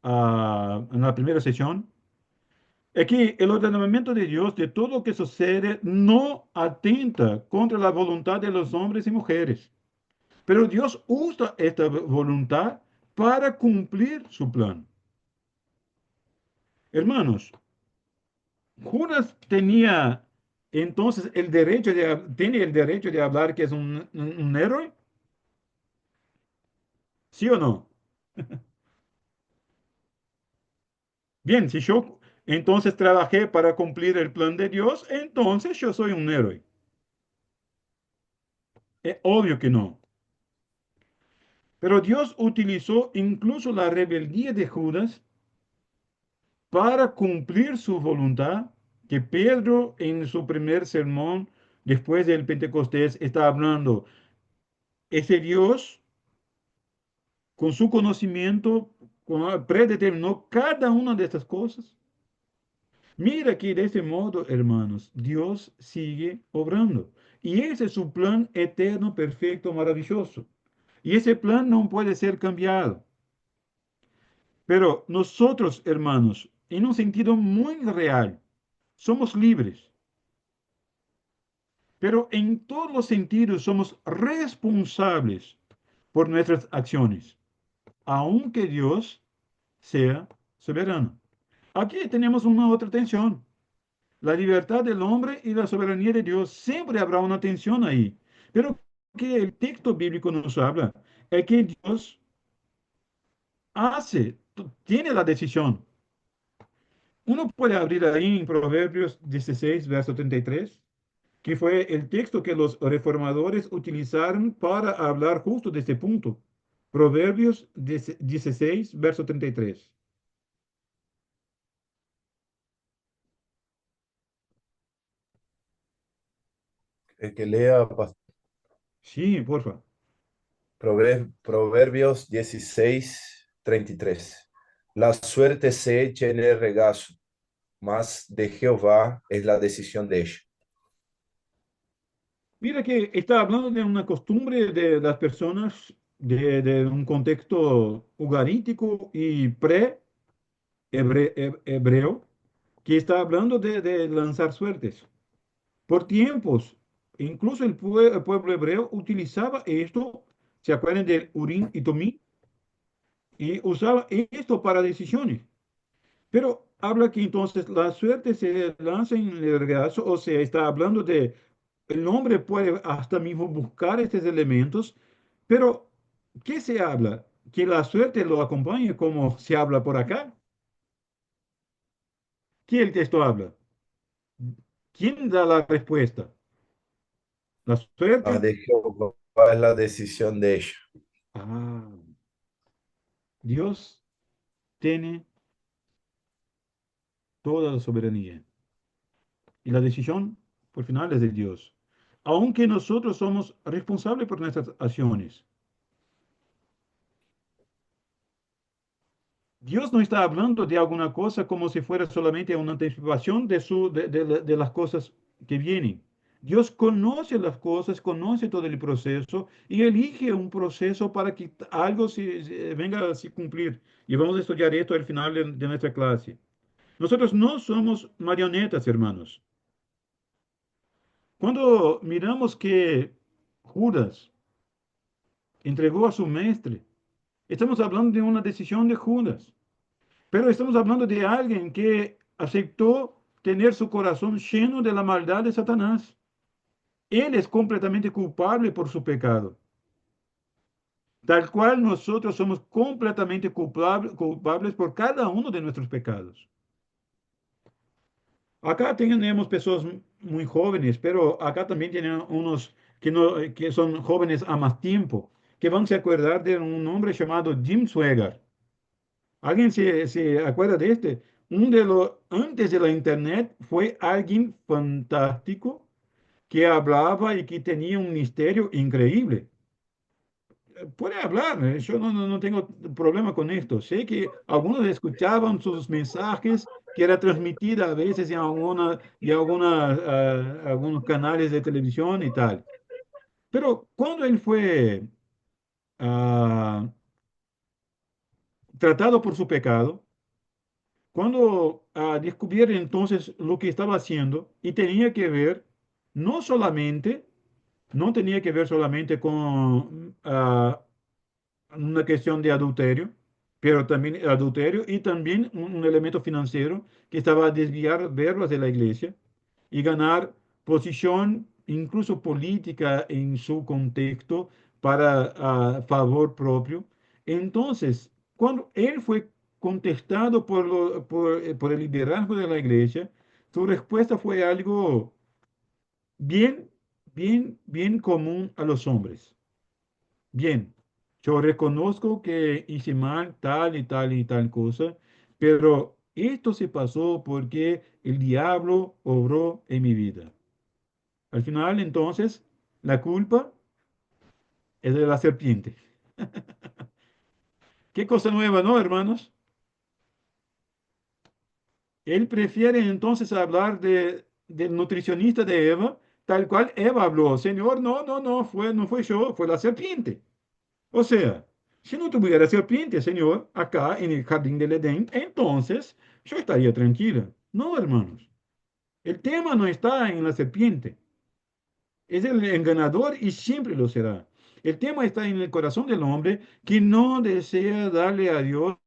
en la primera sesión, es que el ordenamiento de Dios de todo lo que sucede no atenta contra la voluntad de los hombres y mujeres, pero Dios usa esta voluntad para cumplir su plan. Hermanos, Judas tenía entonces tiene el derecho de hablar que es un héroe, ¿sí o no? Bien, si yo entonces trabajé para cumplir el plan de Dios, entonces yo soy un héroe. Es obvio que no. Pero Dios utilizó incluso la rebeldía de Judas para cumplir su voluntad, que Pedro en su primer sermón después del Pentecostés está hablando. Ese Dios, con su conocimiento, predeterminó cada una de estas cosas. Mira que de ese modo, hermanos, Dios sigue obrando. Y ese es su plan eterno, perfecto, maravilloso. Y ese plan no puede ser cambiado. Pero nosotros, hermanos, en un sentido muy real, somos libres. Pero en todos los sentidos somos responsables por nuestras acciones, aunque Dios sea soberano. Aquí tenemos una otra tensión. La libertad del hombre y la soberanía de Dios. Siempre habrá una tensión ahí. Pero que el texto bíblico nos habla es que Dios tiene la decisión. Uno puede abrir ahí en Proverbios 16, verso 33, que fue el texto que los reformadores utilizaron para hablar justo de este punto. Proverbios 16, verso 33. El que lea Sí, porfa. Proverbios 16:33. La suerte se echa en el regazo, mas de Jehová es la decisión de ella. Mira que está hablando de una costumbre de las personas de un contexto ugarítico y pre-hebreo, que está hablando de lanzar suertes. Por tiempos, incluso el pueblo hebreo utilizaba esto, ¿se acuerdan del Urim y Tumim? Y usaba esto para decisiones. Pero habla que entonces la suerte se lanza en el regazo, o sea, está hablando de el hombre puede hasta mismo buscar estos elementos, pero ¿qué se habla? Que la suerte lo acompañe como se habla por acá. ¿Qué el texto habla? ¿Quién da la respuesta? ¿La La suerte? de Jehová es la decisión de ella. Ah, Dios tiene toda la soberanía y la decisión, por final, es de Dios. Aunque nosotros somos responsables por nuestras acciones. Dios no está hablando de alguna cosa como si fuera solamente una anticipación de las cosas que vienen. Dios conoce las cosas, conoce todo el proceso y elige un proceso para que algo venga a se cumplir. Y vamos a estudiar esto al final de nuestra clase. Nosotros no somos marionetas, hermanos. Cuando miramos que Judas entregó a su maestre, estamos hablando de una decisión de Judas. Pero estamos hablando de alguien que aceptó tener su corazón lleno de la maldad de Satanás. Él es completamente culpable por su pecado. Tal cual nosotros somos completamente culpables por cada uno de nuestros pecados. Acá tenemos personas muy jóvenes, pero acá también tienen unos que son jóvenes a más tiempo, que van a acordar de un hombre llamado Jim Swaggart. ¿Alguien se acuerda de este? Antes de la internet fue alguien fantástico que hablaba y que tenía un misterio increíble. Puede hablar, yo no tengo problema con esto. Sé que algunos escuchaban sus mensajes que era transmitida a veces algunos canales de televisión y tal. Pero cuando él fue ah, tratado por su pecado, cuando descubrieron entonces lo que estaba haciendo y tenía que ver no solamente, no tenía que ver solamente con una cuestión de adulterio, pero también adulterio y también un elemento financiero que estaba a desviar verbas de la iglesia y ganar posición, incluso política en su contexto, para favor propio. Entonces, cuando él fue contestado por el liderazgo de la iglesia, su respuesta fue algo bien, bien común a los hombres. Bien, yo reconozco que hice mal tal y tal y tal cosa, pero esto se pasó porque el diablo obró en mi vida. Al final, entonces, la culpa es de la serpiente. Qué cosa nueva, ¿no, hermanos? Él prefiere entonces hablar del nutricionista de Eva, tal cual Eva habló. Señor, no fue yo, fue la serpiente. O sea, si no tuviera serpiente, Señor, acá en el jardín del Edén, entonces yo estaría tranquila. No, hermanos. El tema no está en la serpiente. Es el enganador y siempre lo será. El tema está en el corazón del hombre que no desea darle a Dios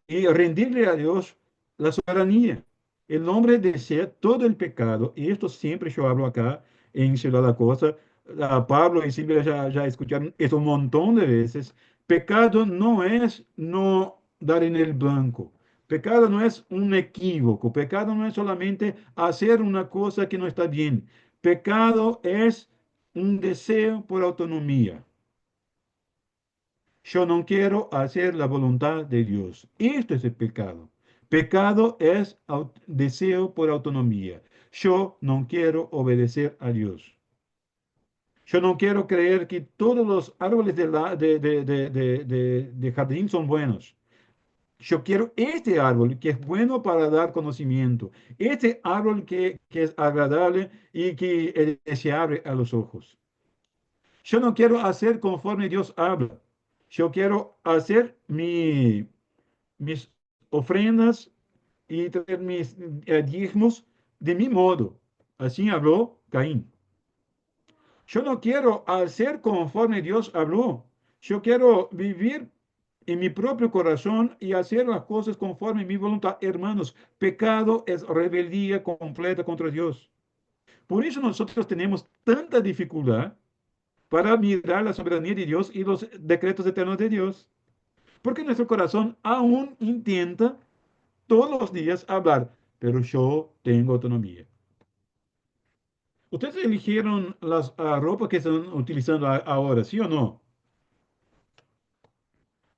y rendirle a Dios la soberanía. El hombre desea todo el pecado, y esto siempre yo hablo acá en Ciudad Acosta. A Pablo y Silvia ya escucharon esto un montón de veces. Pecado no es no dar en el blanco. Pecado no es un equívoco. Pecado no es solamente hacer una cosa que no está bien. Pecado es un deseo por autonomía. Yo no quiero hacer la voluntad de Dios. Esto es el pecado. Pecado es deseo por autonomía. Yo no quiero obedecer a Dios. Yo no quiero creer que todos los árboles de jardín son buenos. Yo quiero este árbol que es bueno para dar conocimiento. Este árbol que es agradable y que es deseable a los ojos. Yo no quiero hacer conforme Dios habla. Yo quiero hacer mis ofrendas y traer mis diezmos de mi modo. Así habló Caín. Yo no quiero hacer conforme Dios habló. Yo quiero vivir en mi propio corazón y hacer las cosas conforme mi voluntad. Hermanos, pecado es rebeldía completa contra Dios. Por eso nosotros tenemos tanta dificultad para mirar la soberanía de Dios y los decretos eternos de Dios. Porque nuestro corazón aún intenta todos los días hablar, pero yo tengo autonomía. ¿Ustedes eligieron las ropas que están utilizando ahora, sí o no?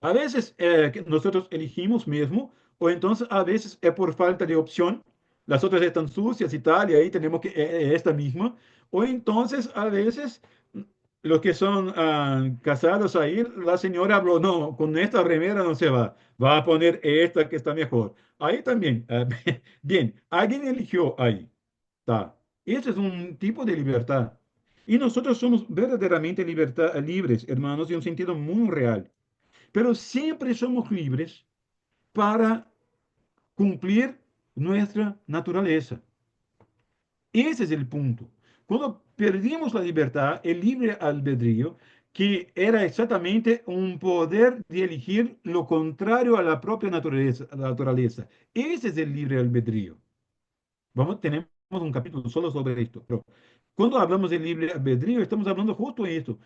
A veces que nosotros elegimos mismo, o entonces a veces es por falta de opción. Las otras están sucias y tal, y ahí tenemos que esta misma. O entonces a veces los que son casados ahí, la señora habló, no, con esta remera no se va a poner esta que está mejor. Ahí también, bien, alguien eligió ahí, está. Este es un tipo de libertad. Y nosotros somos verdaderamente libres, hermanos, en un sentido muy real. Pero siempre somos libres para cumplir nuestra naturaleza. Ese es el punto. Cuando perdimos la libertad, el libre albedrío, que era exactamente un poder de elegir lo contrario a la propia naturaleza. Ese es el libre albedrío. Tenemos un capítulo solo sobre esto. Pero cuando hablamos de libre albedrío, estamos hablando justo de esto.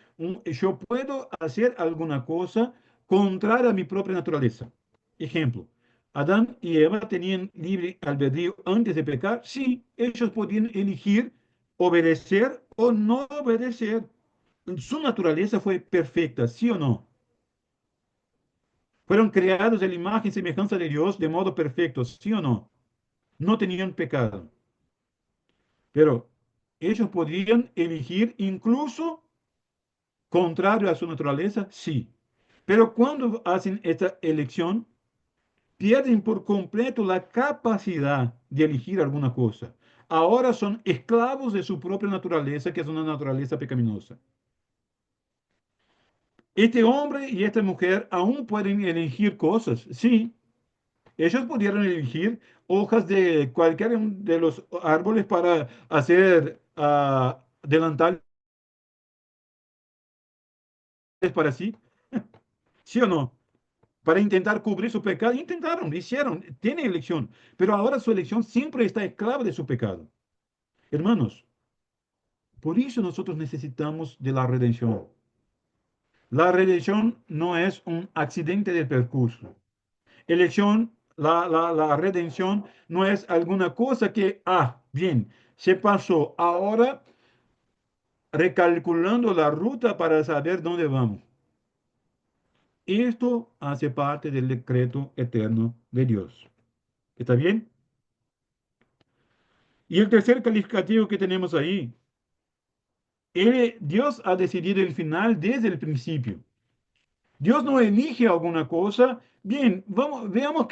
Yo puedo hacer alguna cosa contraria a mi propia naturaleza. Ejemplo, Adán y Eva tenían libre albedrío antes de pecar. Sí, ellos podían elegir obedecer o no obedecer. Su naturaleza fue perfecta, ¿sí o no? Fueron creados en la imagen y semejanza de Dios de modo perfecto, ¿sí o no? No tenían pecado. Pero ellos podrían elegir incluso contrario a su naturaleza, sí. Pero cuando hacen esta elección, pierden por completo la capacidad de elegir alguna cosa. Ahora son esclavos de su propia naturaleza, que es una naturaleza pecaminosa. Este hombre y esta mujer aún pueden elegir cosas, sí. Ellos pudieron elegir hojas de cualquiera de los árboles para hacer delantales para sí, ¿sí o no? Para intentar cubrir su pecado. Intentaron, hicieron, tiene elección, pero ahora su elección siempre está esclava de su pecado. Hermanos, por eso nosotros necesitamos de la redención. La redención no es un accidente del percurso. Elección, la redención no es alguna cosa que, bien, se pasó. Ahora recalculando la ruta para saber dónde vamos. Esto hace parte del decreto eterno de Dios. ¿Está bien? Y el tercer calificativo que tenemos ahí, Dios ha decidido el final desde el principio. Dios no elige alguna cosa. Bien, vamos, veamos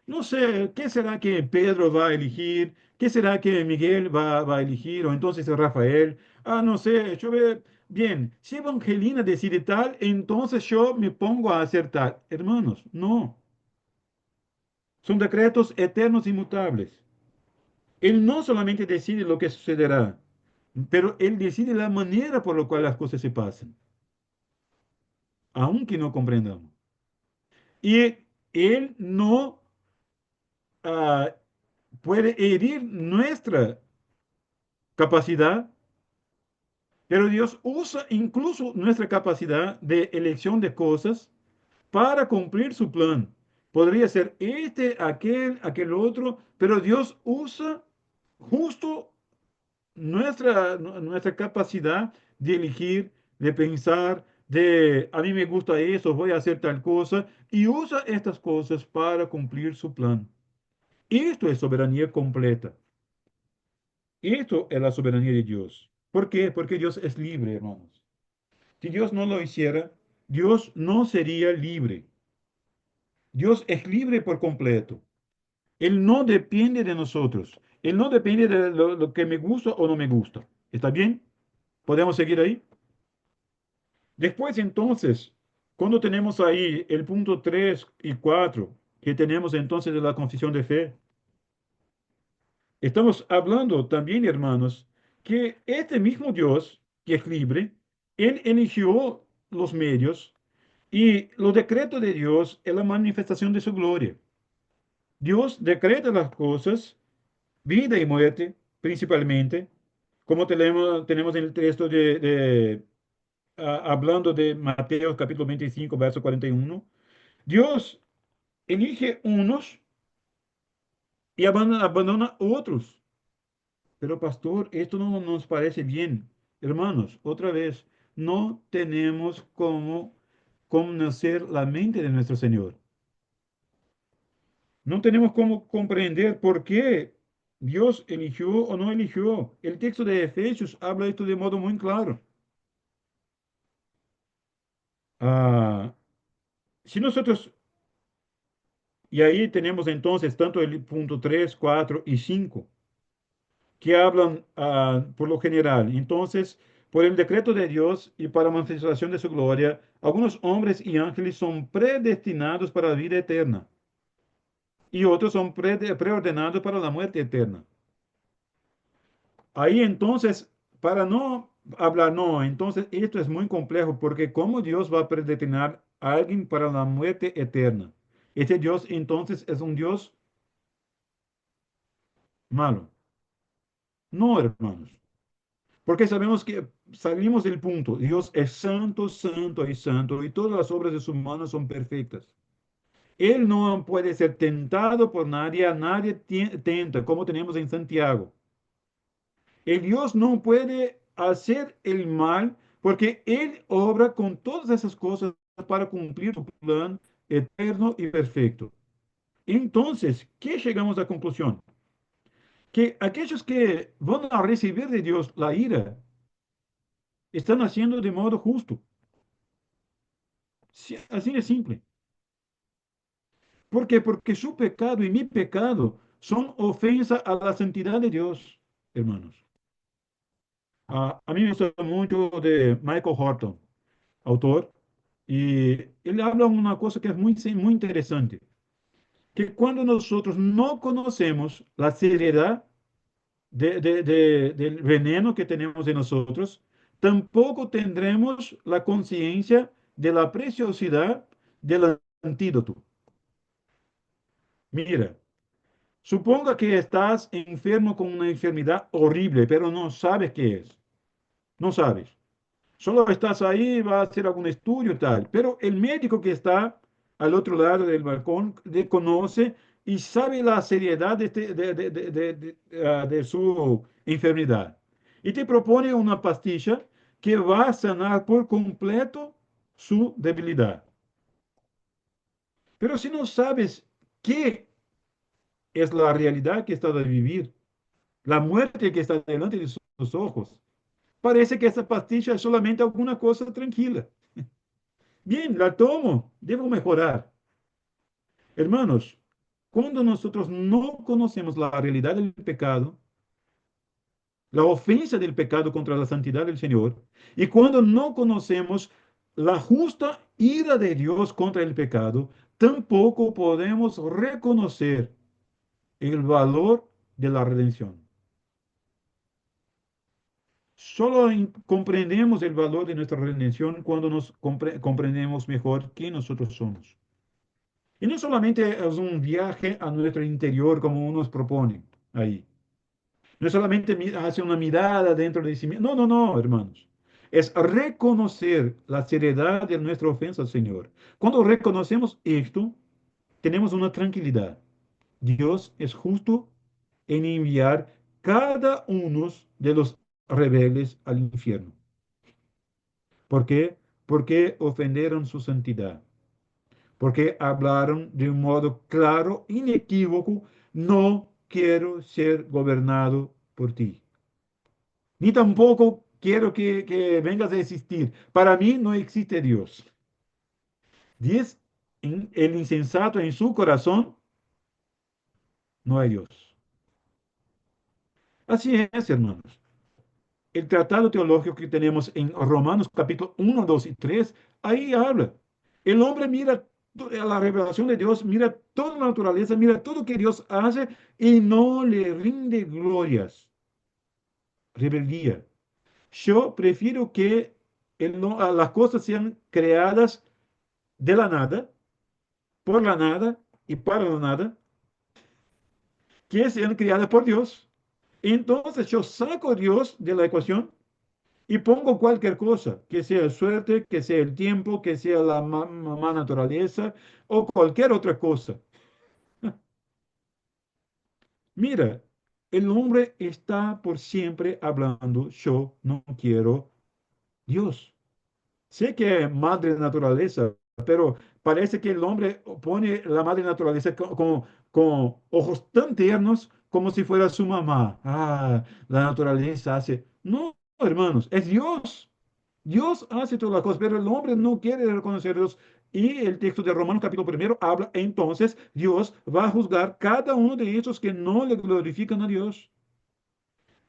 no sé, ¿qué será que Pedro va a elegir? ¿Qué será que Miguel va a elegir? O entonces Rafael. No sé, yo veo, bien, si Evangelina decide tal, entonces yo me pongo a hacer tal. Hermanos, no. Son decretos eternos e inmutables. Él no solamente decide lo que sucederá, pero Él decide la manera por la cual las cosas se pasan, aunque no comprendamos. Y Él no ah, puede herir nuestra capacidad, pero Dios usa incluso nuestra capacidad de elección de cosas para cumplir su plan. Podría ser aquel otro, pero Dios usa justo nuestra capacidad de elegir, de pensar, a mí me gusta eso, voy a hacer tal cosa, y usa estas cosas para cumplir su plan. Esto es soberanía completa. Esto es la soberanía de Dios. ¿Por qué? Porque Dios es libre, hermanos. Si Dios no lo hiciera, Dios no sería libre. Dios es libre por completo. Él no depende de nosotros. Él no depende de lo que me gusta o no me gusta. ¿Está bien? ¿Podemos seguir ahí? Después, entonces, cuando tenemos ahí el punto 3 y 4 que tenemos entonces de la confesión de fe, estamos hablando también, hermanos, que este mismo Dios, que es libre, Él eligió los medios y los decretos de Dios es la manifestación de su gloria. Dios decreta las cosas, vida y muerte, principalmente, como tenemos en el texto hablando de Mateo capítulo 25, verso 41. Dios elige unos y abandona otros. Pero pastor, esto no nos parece bien. Hermanos, otra vez, no tenemos cómo conocer la mente de nuestro Señor. No tenemos cómo comprender por qué Dios eligió o no eligió. El texto de Efesios habla esto de modo muy claro. Si nosotros, y ahí tenemos entonces tanto el punto 3, 4 y 5 que hablan por lo general. Entonces, por el decreto de Dios y para manifestación de su gloria, algunos hombres y ángeles son predestinados para la vida eterna y otros son preordenados para la muerte eterna. Ahí entonces, para no hablar, no, entonces esto es muy complejo porque ¿cómo Dios va a predestinar a alguien para la muerte eterna? Este Dios entonces es un Dios malo. No, hermanos. Porque sabemos que salimos del punto. Dios es santo, santo y santo, y todas las obras de sus manos son perfectas. Él no puede ser tentado por nadie, a nadie tenta, como tenemos en Santiago. El Dios no puede hacer el mal porque Él obra con todas esas cosas para cumplir su plan eterno y perfecto. Entonces, ¿qué llegamos a la conclusión? Que aquellos que van a recibir de Dios la ira, están haciendo de modo justo. Sí, así de simple. ¿Por qué? Porque su pecado y mi pecado son ofensa a la santidad de Dios, hermanos. A mí me gusta mucho de Michael Horton, autor, y él habla una cosa que es muy interesante, que cuando nosotros no conocemos la seriedad del veneno que tenemos en nosotros, tampoco tendremos la conciencia de la preciosidad del antídoto. Mira, suponga que estás enfermo con una enfermedad horrible, pero no sabes qué es. No sabes. Solo estás ahí, va a hacer algún estudio y tal. Pero el médico que está al otro lado del balcón le conoce y sabe la seriedad de su enfermedad. Y te propone una pastilla que va a sanar por completo su debilidad. Pero si no sabes qué es la realidad que está de vivir, la muerte que está delante de sus ojos, parece que esa pastilla es solamente alguna cosa tranquila. Bien, la tomo, debo mejorar. Hermanos, cuando nosotros no conocemos la realidad del pecado, la ofensa del pecado contra la santidad del Señor, y cuando no conocemos la justa ira de Dios contra el pecado, tampoco podemos reconocer el valor de la redención. Solo comprendemos el valor de nuestra redención cuando nos comprendemos mejor quién nosotros somos. Y no solamente es un viaje a nuestro interior como unos proponen ahí. No es solamente hacer una mirada dentro de sí mismo. No, no, no, hermanos. Es reconocer la seriedad de nuestra ofensa al Señor. Cuando reconocemos esto, tenemos una tranquilidad. Dios es justo en enviar cada uno de los rebeldes al infierno. ¿Por qué? Porque ofendieron su santidad. Porque hablaron de un modo claro, inequívoco, no quiero ser gobernado por ti. Ni tampoco quiero que vengas a existir. Para mí no existe Dios. Dice el insensato en su corazón, no hay Dios. Así es, hermanos. El tratado teológico que tenemos en Romanos capítulo 1, 2 y 3, ahí habla. El hombre mira a la revelación de Dios, mira toda la naturaleza, mira todo que Dios hace y no le rinde glorias. Rebeldía. Yo prefiero que las cosas sean creadas de la nada, por la nada y para la nada, que sean creadas por Dios. Entonces yo saco a Dios de la ecuación y pongo cualquier cosa, que sea suerte, que sea el tiempo, que sea la mamá naturaleza o cualquier otra cosa. Mira, el hombre está por siempre hablando, yo no quiero Dios. Sé que es madre naturaleza, pero parece que el hombre pone la madre naturaleza con ojos tan tiernos como si fuera su mamá. Ah, la naturaleza hace. No, hermanos, es Dios. Dios hace todas las cosas, pero el hombre no quiere reconocer a Dios. Y el texto de Romanos capítulo primero habla, entonces Dios va a juzgar cada uno de esos que no le glorifican a Dios.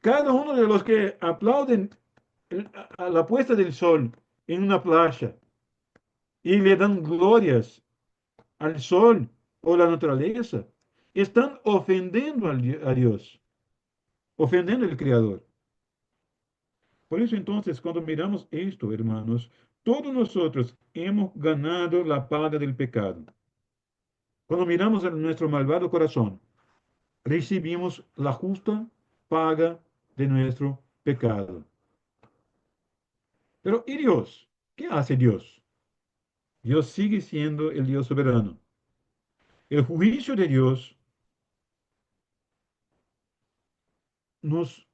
Cada uno de los que aplauden a la puesta del sol en una playa y le dan glorias al sol o la naturaleza, están ofendiendo a Dios, ofendiendo al Creador. Por eso entonces, cuando miramos esto, hermanos, todos nosotros hemos ganado la paga del pecado. Cuando miramos a nuestro malvado corazón, recibimos la justa paga de nuestro pecado. Pero ¿y Dios? ¿Qué hace Dios? Dios sigue siendo el Dios soberano. El juicio de Dios nos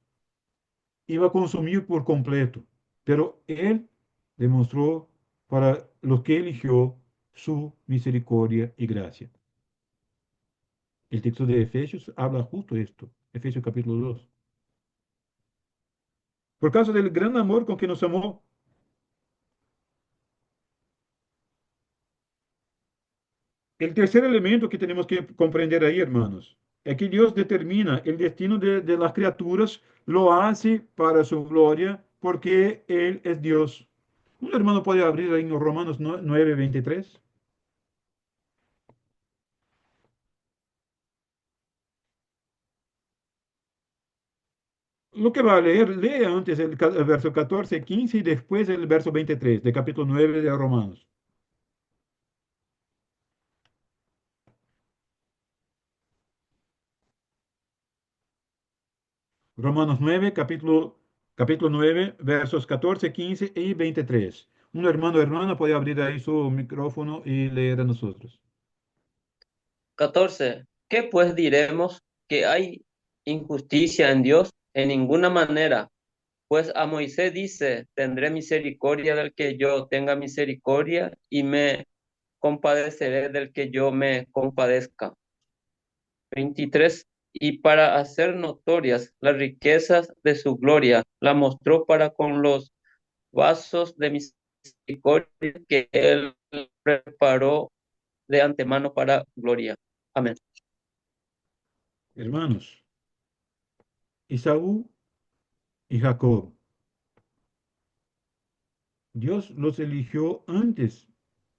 iba a consumir por completo, pero Él demostró para los que eligió su misericordia y gracia. El texto de Efesios habla justo esto, Efesios capítulo 2. Por causa del gran amor con que nos amó, El tercer elemento que tenemos que comprender ahí, hermanos, es que Dios determina el destino de las criaturas, lo hace para su gloria, porque Él es Dios. Un hermano puede abrir ahí en Romanos 9:23. Lo que va a leer, lee antes el verso 14, 15 y después el verso 23 de capítulo 9 de Romanos. Romanos 9, capítulo 9, versos 14, 15 y 23. Un hermano o hermana puede abrir ahí su micrófono y leer a nosotros. 14. ¿Qué pues diremos? ¿Que hay injusticia en Dios? En ninguna manera. Pues a Moisés dice, tendré misericordia del que yo tenga misericordia y me compadeceré del que yo me compadezca. 23. Y para hacer notorias las riquezas de su gloria, la mostró para con los vasos de misericordia que él preparó de antemano para gloria. Amén. Hermanos, Esaú y Jacob, Dios los eligió antes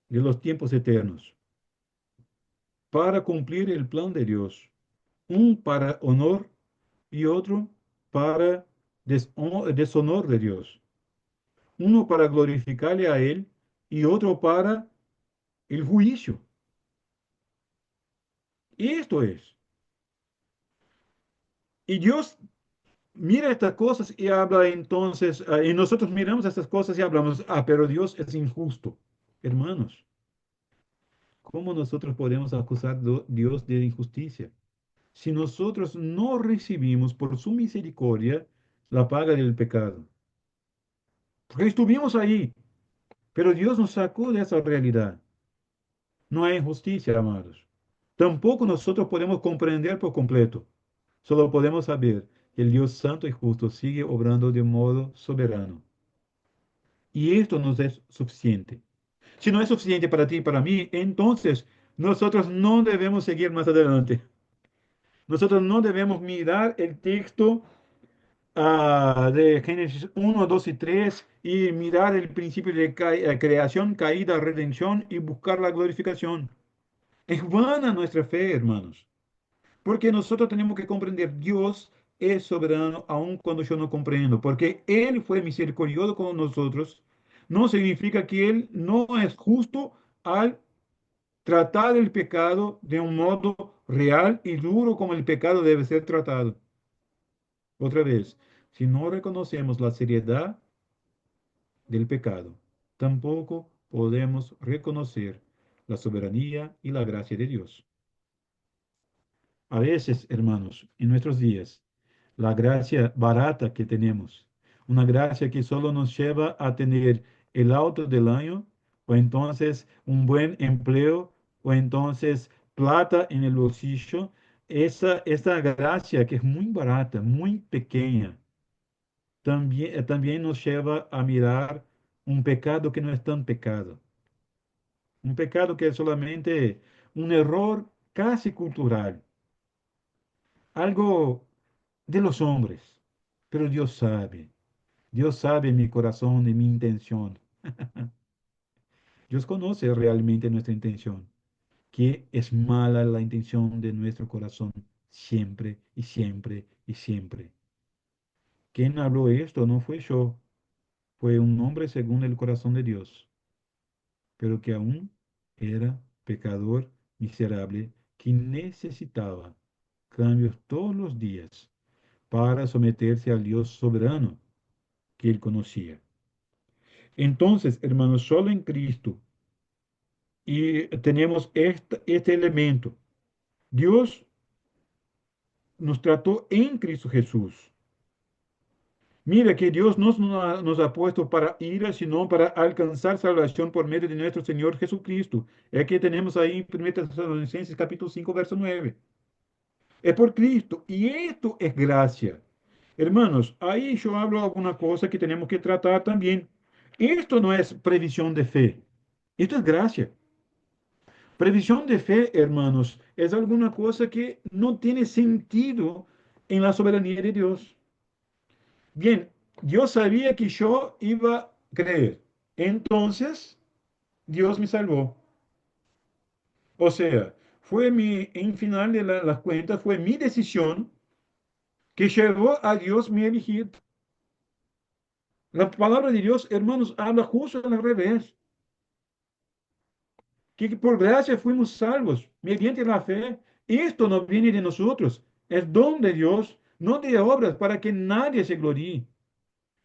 de los tiempos eternos para cumplir el plan de Dios, un para honor y otro para deshonor de Dios, uno para glorificarle a Él y otro para el juicio. Esto es. Y Dios mira estas cosas y habla entonces, y nosotros miramos estas cosas y hablamos, pero Dios es injusto. Hermanos, ¿cómo nosotros podemos acusar a Dios de injusticia? Si nosotros no recibimos por su misericordia la paga del pecado. Porque estuvimos ahí, pero Dios nos sacó de esa realidad. No hay injusticia, amados. Tampoco nosotros podemos comprender por completo. Solo podemos saber que el Dios santo y justo sigue obrando de modo soberano. Y esto nos es suficiente. Si no es suficiente para ti y para mí, entonces nosotros no debemos seguir más adelante. Nosotros no debemos mirar el texto de Génesis 1, 2 y 3 y mirar el principio de creación, caída, redención y buscar la glorificación. Es vana nuestra fe, hermanos, porque nosotros tenemos que comprender, Dios es soberano aun cuando yo no comprendo, porque Él fue misericordioso con nosotros, no significa que Él no es justo al tratar el pecado de un modo real y duro como el pecado debe ser tratado. Otra vez, si no reconocemos la seriedad del pecado, tampoco podemos reconocer la soberanía y la gracia de Dios. A veces, hermanos, en nuestros días, la gracia barata que tenemos, una gracia que solo nos lleva a tener el auto del año, o entonces un buen empleo, o entonces plata en el bolsillo, esa gracia que es muy barata, muy pequeña, también nos lleva a mirar un pecado que no es tan pecado, un pecado que es solamente un error casi cultural, algo de los hombres. Pero Dios sabe mi corazón y mi intención. Dios conoce realmente nuestra intención, que es mala la intención de nuestro corazón, siempre y siempre y siempre. Quien habló esto no fue yo, fue un hombre según el corazón de Dios, pero que aún era pecador miserable que necesitaba cambios todos los días para someterse al Dios soberano que él conocía. Entonces, hermanos, solo en Cristo y tenemos este elemento. Dios nos trató en Cristo Jesús. Mira que Dios no nos ha puesto para ira, sino para alcanzar salvación por medio de nuestro Señor Jesucristo. Es que tenemos ahí en 1 Tesalonicenses capítulo 5, verso 9. Es por Cristo. Y esto es gracia. Hermanos, ahí yo hablo alguna cosa que tenemos que tratar también. Esto no es previsión de fe. Esto es gracia. Previsión de fe, hermanos, es alguna cosa que no tiene sentido en la soberanía de Dios. Bien, Dios sabía que yo iba a creer. Entonces, Dios me salvó. O sea, en final de las cuentas, fue mi decisión que llevó a Dios me elegir. La palabra de Dios, hermanos, habla justo al revés. Que por gracia fuimos salvos mediante la fe. Esto no viene de nosotros, es don de Dios, no de obras, para que nadie se gloríe.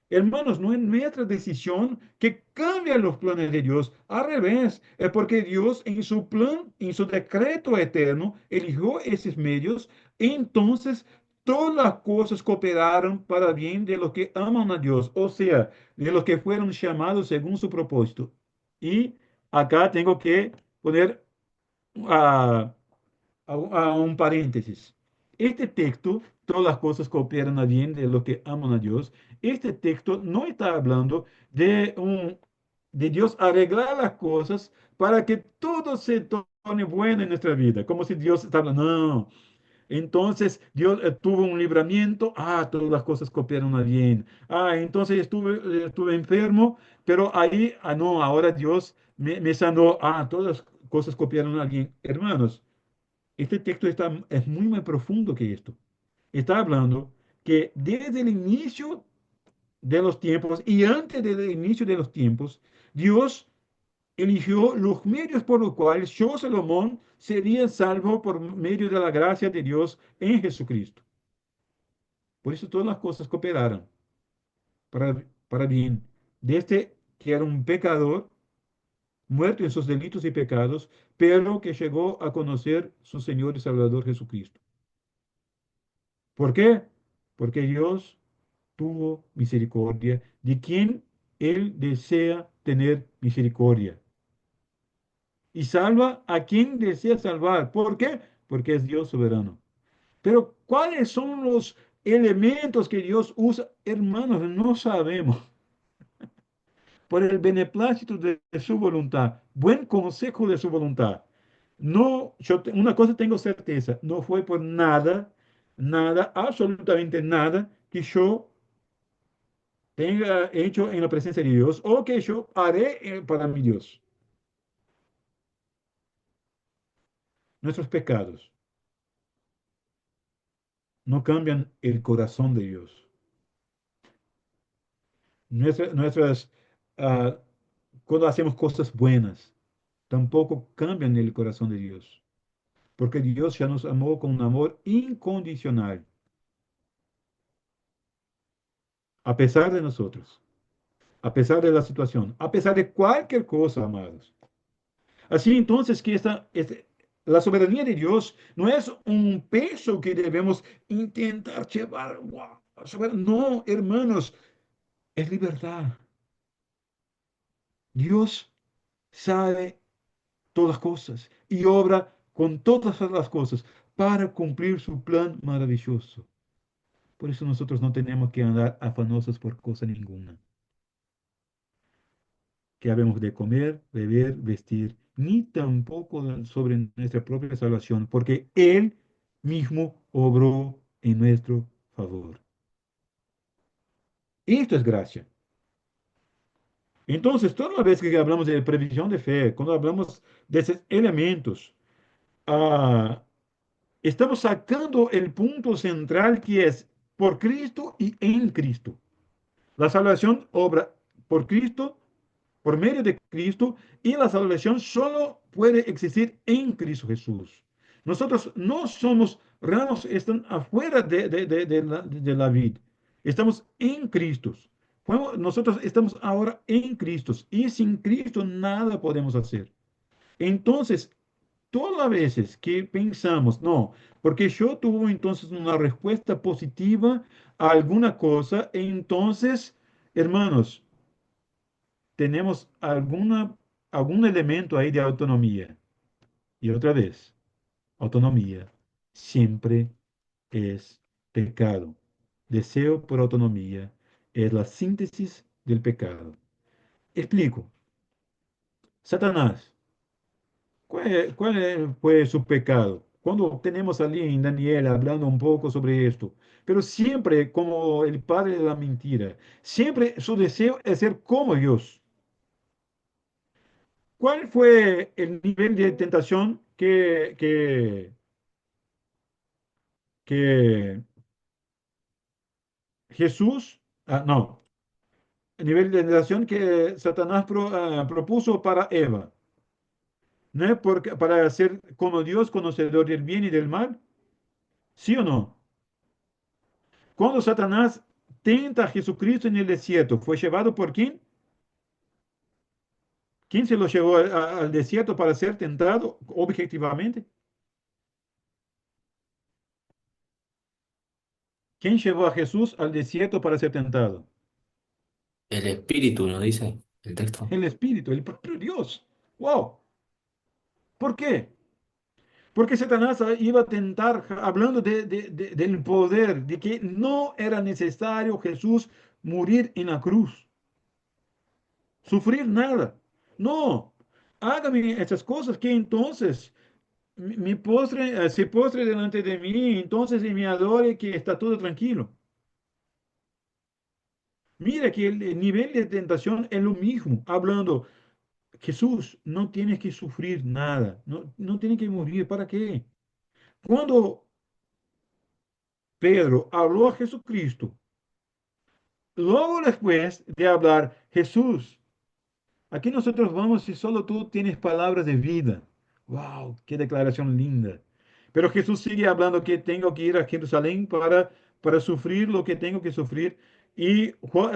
Hermanos, no es nuestra decisión que cambia los planes de Dios. Al revés, es porque Dios en su plan, en su decreto eterno, eligió esos medios. Entonces, todas las cosas cooperaron para bien de los que aman a Dios, o sea, de los que fueron llamados según su propósito. Y acá tengo que poner a a un paréntesis. Este texto, todas las cosas cooperan a bien de los que aman a Dios. Este texto no está hablando de Dios arreglar las cosas para que todo se torne bueno en nuestra vida, como si Dios está hablando. No. Entonces Dios tuvo un libramiento, todas las cosas cooperaron a bien. Entonces estuve enfermo, pero ahí, no, ahora Dios me sanó. Todas las cosas cooperaron a bien. Hermanos, este texto es muy más profundo que esto. Está hablando que desde el inicio de los tiempos y antes del inicio de los tiempos, Dios eligió los medios por los cuales yo, Salomón, sería salvo por medio de la gracia de Dios en Jesucristo. Por eso todas las cosas cooperaron para bien. Desde que era un pecador, muerto en sus delitos y pecados, pero que llegó a conocer su Señor y Salvador Jesucristo. ¿Por qué? Porque Dios tuvo misericordia de quien Él desea tener misericordia. Y salva a quien desea salvar. ¿Por qué? Porque es Dios soberano. Pero ¿cuáles son los elementos que Dios usa? Hermanos, no sabemos. Por el beneplácito de su voluntad, buen consejo de su voluntad. No, una cosa tengo certeza, no fue por nada, nada, absolutamente nada que yo tenga hecho en la presencia de Dios o que yo haré para mi Dios. Nuestros pecados no cambian el corazón de Dios. Nuestras, ah, cuando hacemos cosas buenas, tampoco cambian el corazón de Dios. Porque Dios ya nos amó con un amor incondicional, a pesar de nosotros, a pesar de la situación, a pesar de cualquier cosa, amados. Así entonces que la soberanía de Dios no es un peso que debemos intentar llevar. Wow, no, hermanos, es libertad. Dios sabe todas las cosas y obra con todas las cosas para cumplir su plan maravilloso. Por eso nosotros no tenemos que andar afanosos por cosa ninguna. Que habemos de comer, beber, vestir, ni tampoco sobre nuestra propia salvación, porque Él mismo obró en nuestro favor. Esto es gracia. Entonces, toda la vez que hablamos de previsión de fe, cuando hablamos de esos elementos, ah, estamos sacando el punto central que es por Cristo y en Cristo. La salvación obra por Cristo, por medio de Cristo, y la salvación solo puede existir en Cristo Jesús. Nosotros no somos ramos, están afuera de la vid. Estamos en Cristo. Nosotros estamos ahora en Cristo y sin Cristo nada podemos hacer. Entonces, todas las veces que pensamos, no, porque yo tuve entonces una respuesta positiva a alguna cosa, entonces, hermanos, tenemos algún elemento ahí de autonomía. Y otra vez, autonomía siempre es pecado. Deseo por autonomía es la síntesis del pecado. Explico. Satanás cuál fue su pecado? Cuando tenemos allí en Daniel hablando un poco sobre esto, pero siempre como el padre de la mentira, siempre su deseo es ser como Dios. ¿Cuál fue el nivel de tentación que Jesús, no, el nivel de tentación que Satanás propuso para Eva? ¿No es para ser como Dios, conocedor del bien y del mal? ¿Sí o no? Cuando Satanás tenta a Jesucristo en el desierto, ¿fue llevado por quién? ¿Quién se lo llevó al desierto para ser tentado objetivamente? ¿Quién llevó a Jesús al desierto para ser tentado? El espíritu, ¿no dice el texto? El Espíritu, el propio Dios. ¡Wow! ¿Por qué? Porque Satanás iba a tentar, hablando del poder, de que no era necesario Jesús morir en la cruz, sufrir nada. No, hágame esas cosas que entonces mi postre, se postre delante de mí, entonces y me adore que está todo tranquilo. Mira que el nivel de tentación es lo mismo, hablando, Jesús, no tienes que sufrir nada, no tienes que morir, ¿para qué? Cuando Pedro habló a Jesucristo, luego después de hablar, Jesús, aquí nosotros vamos si solo tú tienes palabras de vida. ¡Wow! ¡Qué declaración linda! Pero Jesús sigue hablando que tengo que ir a Jerusalén para sufrir lo que tengo que sufrir. ¿Y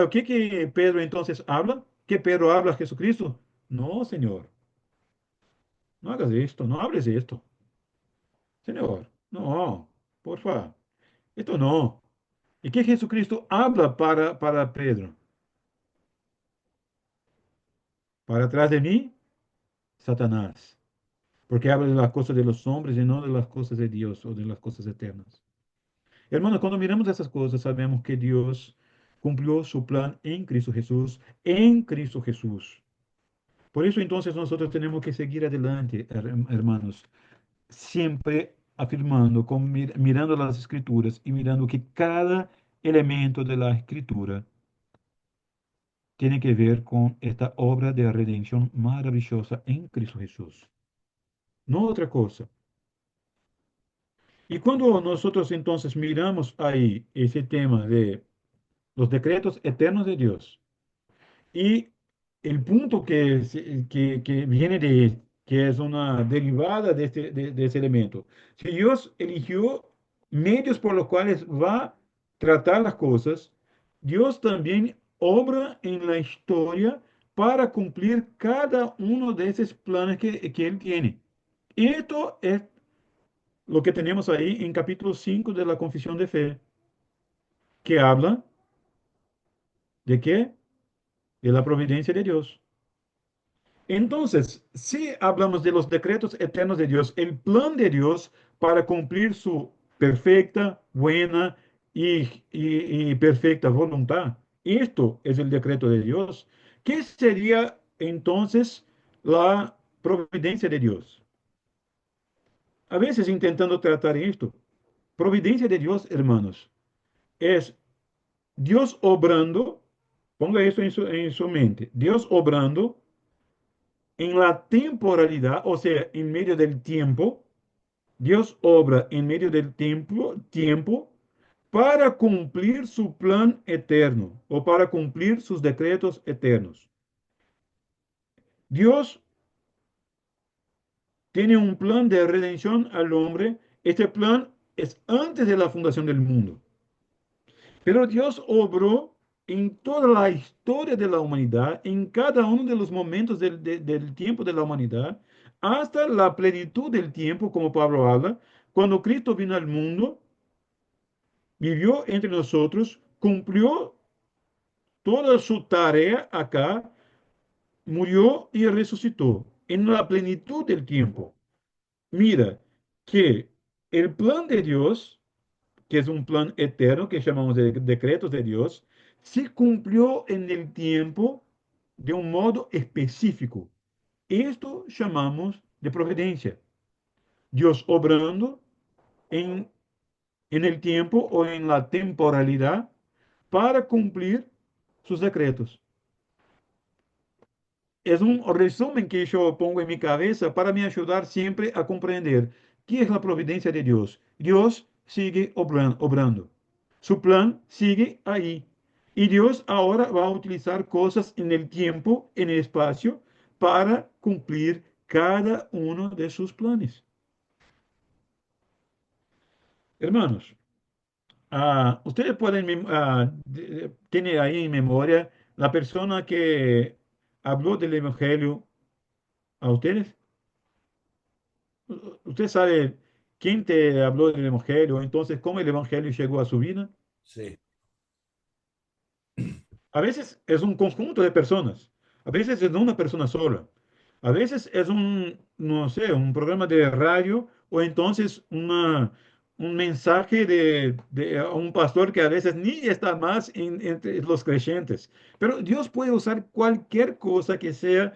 qué que Pedro entonces habla? ¿Qué Pedro habla a Jesucristo? No, Señor, no hagas esto, no hables de esto. Señor, no, por favor, esto no. ¿Y qué Jesucristo habla para Pedro? Para atrás de mí, Satanás. Porque habla de las cosas de los hombres y no de las cosas de Dios o de las cosas eternas. Hermanos, cuando miramos esas cosas, sabemos que Dios cumplió su plan en Cristo Jesús. Por eso entonces nosotros tenemos que seguir adelante, hermanos, siempre afirmando, mirando las escrituras y mirando que cada elemento de la escritura tiene que ver con esta obra de redención maravillosa en Cristo Jesús. No otra cosa. Y cuando nosotros entonces miramos ahí ese tema de los decretos eternos de Dios y el punto que viene que es una derivada de ese elemento, si Dios eligió medios por los cuales va a tratar las cosas, Dios también obra en la historia para cumplir cada uno de esos planes que Él tiene. Esto es lo que tenemos ahí en capítulo 5 de la Confesión de Fe, que habla de qué? De la providencia de Dios. Entonces, si hablamos de los decretos eternos de Dios, el plan de Dios para cumplir su perfecta, buena y perfecta voluntad, esto es el decreto de Dios. ¿Qué sería entonces la providencia de Dios? A veces intentando tratar esto, providencia de Dios, hermanos, es Dios obrando, ponga eso en su mente, Dios obrando en la temporalidad, o sea, en medio del tiempo, Dios obra en medio del tiempo para cumplir su plan eterno o para cumplir sus decretos eternos. Dios tiene un plan de redención al hombre. Este plan es antes de la fundación del mundo. Pero Dios obró en toda la historia de la humanidad, en cada uno de los momentos del tiempo de la humanidad, hasta la plenitud del tiempo, como Pablo habla, cuando Cristo vino al mundo, vivió entre nosotros, cumplió toda su tarea acá, murió y resucitó en la plenitud del tiempo. Mira que el plan de Dios, que es un plan eterno que llamamos de decretos de Dios, se cumplió en el tiempo de un modo específico. Esto llamamos de providencia. Dios obrando en, en el tiempo o en la temporalidad para cumplir sus decretos. Es un resumen que yo pongo en mi cabeza para me ayudar siempre a comprender qué es la providencia de Dios. Dios sigue obrando. Su plan sigue ahí. Y Dios ahora va a utilizar cosas en el tiempo, en el espacio, para cumplir cada uno de sus planes. Hermanos, ustedes pueden, tiene ahí en memoria la persona que habló del Evangelio a ustedes. ¿Usted sabe quién te habló del Evangelio? Entonces, ¿cómo el Evangelio llegó a su vida? Sí, A veces es un conjunto de personas, a veces es una persona sola, a veces es un, no sé, un programa de radio o entonces un mensaje de un pastor que a veces ni está más entre los creyentes. Pero Dios puede usar cualquier cosa que sea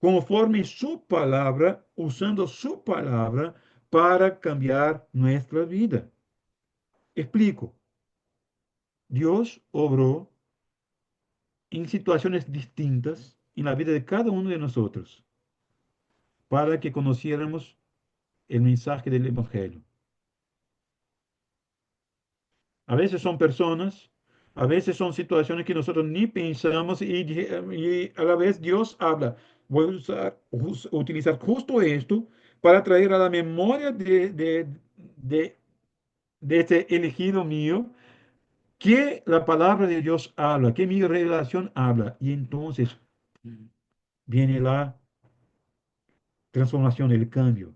conforme su palabra, usando su palabra para cambiar nuestra vida. Explico. Dios obró en situaciones distintas en la vida de cada uno de nosotros para que conociéramos el mensaje del Evangelio. A veces son personas, a veces son situaciones que nosotros ni pensamos y a la vez Dios habla. Voy a utilizar justo esto para traer a la memoria de, de este elegido mío que la palabra de Dios habla, que mi revelación habla. Y entonces viene la transformación, el cambio.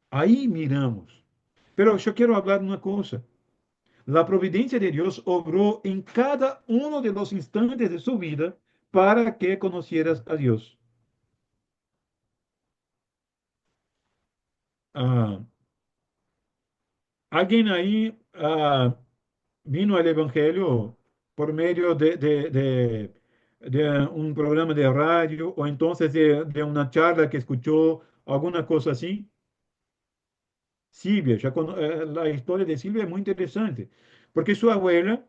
Ahí miramos. Pero yo quiero hablar una cosa. La providencia de Dios obró en cada uno de los instantes de su vida para que conocieras a Dios. Ah, alguien ahí vino al Evangelio por medio de un programa de radio o entonces de una charla que escuchó, alguna cosa así. Silvia, la historia de Silvia es muy interesante, porque su abuela,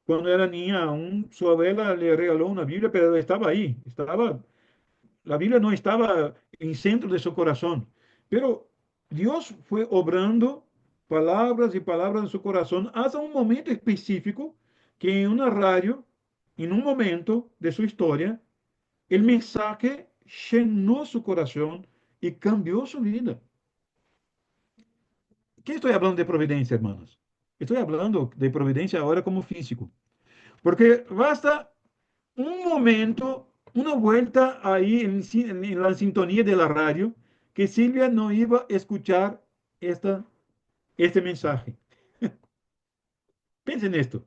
cuando era niña aún, su abuela le regaló una Biblia, pero estaba ahí, la Biblia no estaba en centro de su corazón, pero Dios fue obrando palabras y palabras en su corazón hasta un momento específico que en una radio, en un momento de su historia, el mensaje llenó su corazón y cambió su vida. ¿Qué estoy hablando de providencia, hermanos? Estoy hablando de providencia ahora como físico, porque basta un momento, una vuelta ahí en la sintonía de la radio, que Silvia no iba a escuchar este mensaje. Piensen esto.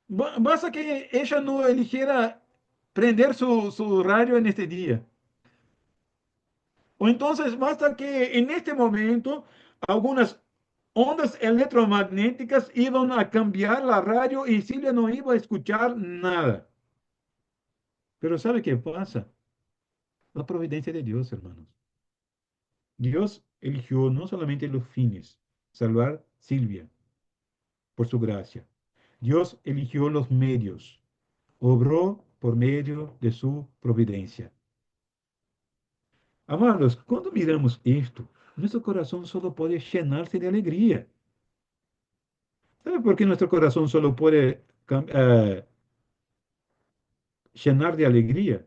Basta que ella no eligiera prender su radio en este día. O entonces basta que en este momento algunas ondas electromagnéticas iban a cambiar la radio y Silvia no iba a escuchar nada. Pero ¿sabe qué pasa? La providencia de Dios, hermanos. Dios eligió no solamente los fines, salvar Silvia por su gracia. Dios eligió los medios, obró por medio de su providencia. Amados, cuando miramos esto, nuestro corazón solo puede llenarse de alegría. ¿Sabe por qué nuestro corazón solo puede llenar de alegría?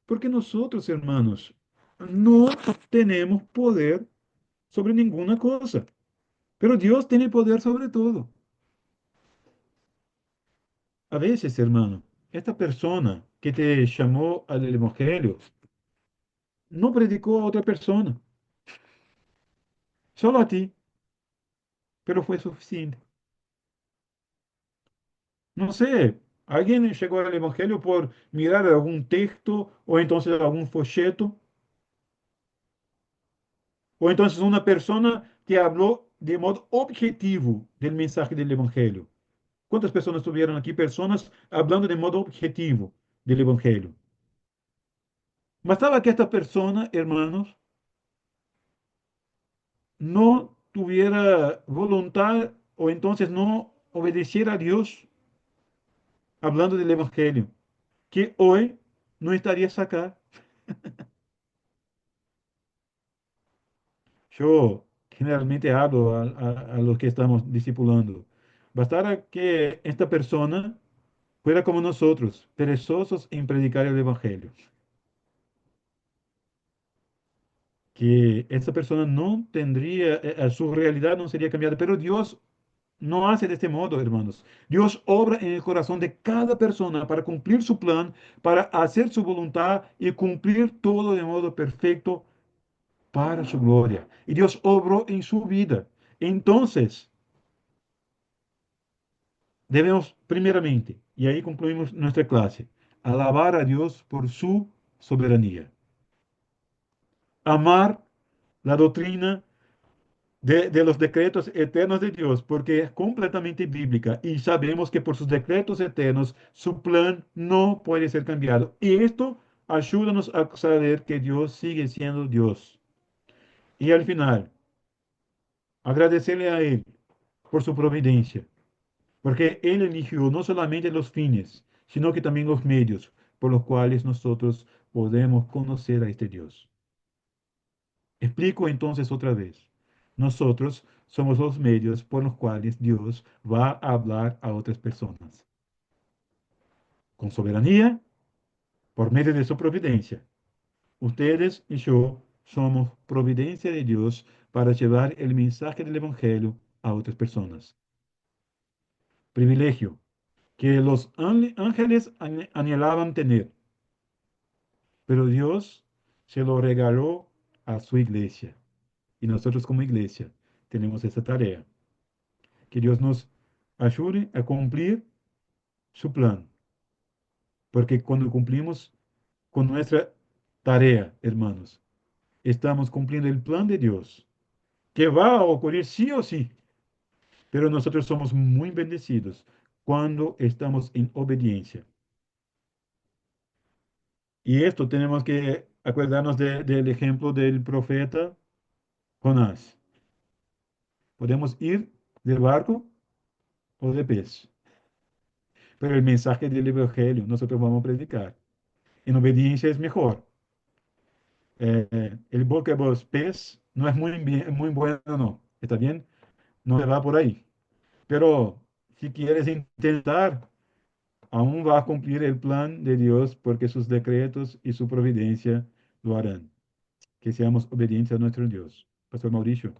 Porque nosotros, hermanos, no tenemos poder sobre ninguna cosa, pero Dios tiene poder sobre todo. A veces, hermano, esta persona que te llamó al Evangelio no predicó a otra persona, solo a ti, pero fue suficiente. No sé, alguien llegó al Evangelio por mirar algún texto o entonces algún folleto, o entonces una persona te habló de modo objetivo del mensaje del Evangelio. ¿Cuántas personas tuvieron aquí? Personas hablando de modo objetivo del Evangelio. Bastaba que esta persona, hermanos, no tuviera voluntad o entonces no obedeciera a Dios hablando del Evangelio, que hoy no estarías acá. Yo generalmente hablo a los que estamos discipulando. Bastara que esta persona fuera como nosotros, perezosos en predicar el Evangelio. Que esta persona no tendría, su realidad no sería cambiada, pero Dios no hace de este modo, hermanos. Dios obra en el corazón de cada persona para cumplir su plan, para hacer su voluntad y cumplir todo de modo perfecto para su gloria. Y Dios obró en su vida. Entonces, debemos primeramente, y ahí concluimos nuestra clase, alabar a Dios por su soberanía. Amar la doctrina de los decretos eternos de Dios, porque es completamente bíblica y sabemos que por sus decretos eternos su plan no puede ser cambiado. Y esto ayúdanos a saber que Dios sigue siendo Dios. Y al final, agradecerle a Él por su providencia, porque Él eligió no solamente los fines, sino que también los medios por los cuales nosotros podemos conocer a este Dios. Explico entonces otra vez. Nosotros somos los medios por los cuales Dios va a hablar a otras personas. Con soberanía, por medio de su providencia. Ustedes y yo somos providencia de Dios para llevar el mensaje del Evangelio a otras personas. Privilegio que los ángeles anhelaban tener, pero Dios se lo regaló a su iglesia. Y nosotros como iglesia tenemos esa tarea. Que Dios nos ayude a cumplir su plan. Porque cuando cumplimos con nuestra tarea, hermanos, estamos cumpliendo el plan de Dios, que va a ocurrir sí o sí. Pero nosotros somos muy bendecidos cuando estamos en obediencia. Y esto tenemos que acordarnos del ejemplo del profeta Jonás. Podemos ir de barco o de pez. Pero el mensaje del Evangelio nosotros vamos a predicar. En obediencia es mejor. El vocablos pez no es muy bueno, no. ¿Está bien? No se va por ahí. Pero si quieres intentar, aún va a cumplir el plan de Dios porque sus decretos y su providencia lo harán. Que seamos obedientes a nuestro Dios. Pastor Mauricio.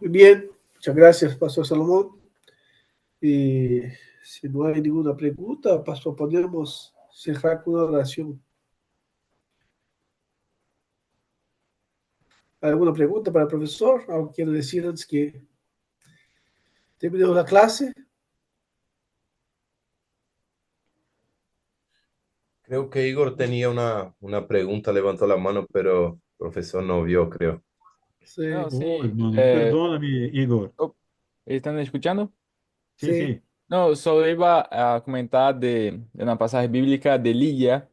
Muy bien, muchas gracias, Pastor Salomón. Y si no hay ninguna pregunta, Pastor, podemos cerrar con una oración. ¿Alguna pregunta para el profesor? ¿Algo quiero decir antes que terminemos la clase? Creo que Igor tenía una pregunta, levantó la mano, pero el profesor no vio, creo. Sí, No, sí. Oh, hermano, perdóname, Igor. Oh, ¿están escuchando? Sí, sí. sí. No, solo iba a comentar de una pasaje bíblica de Lidia,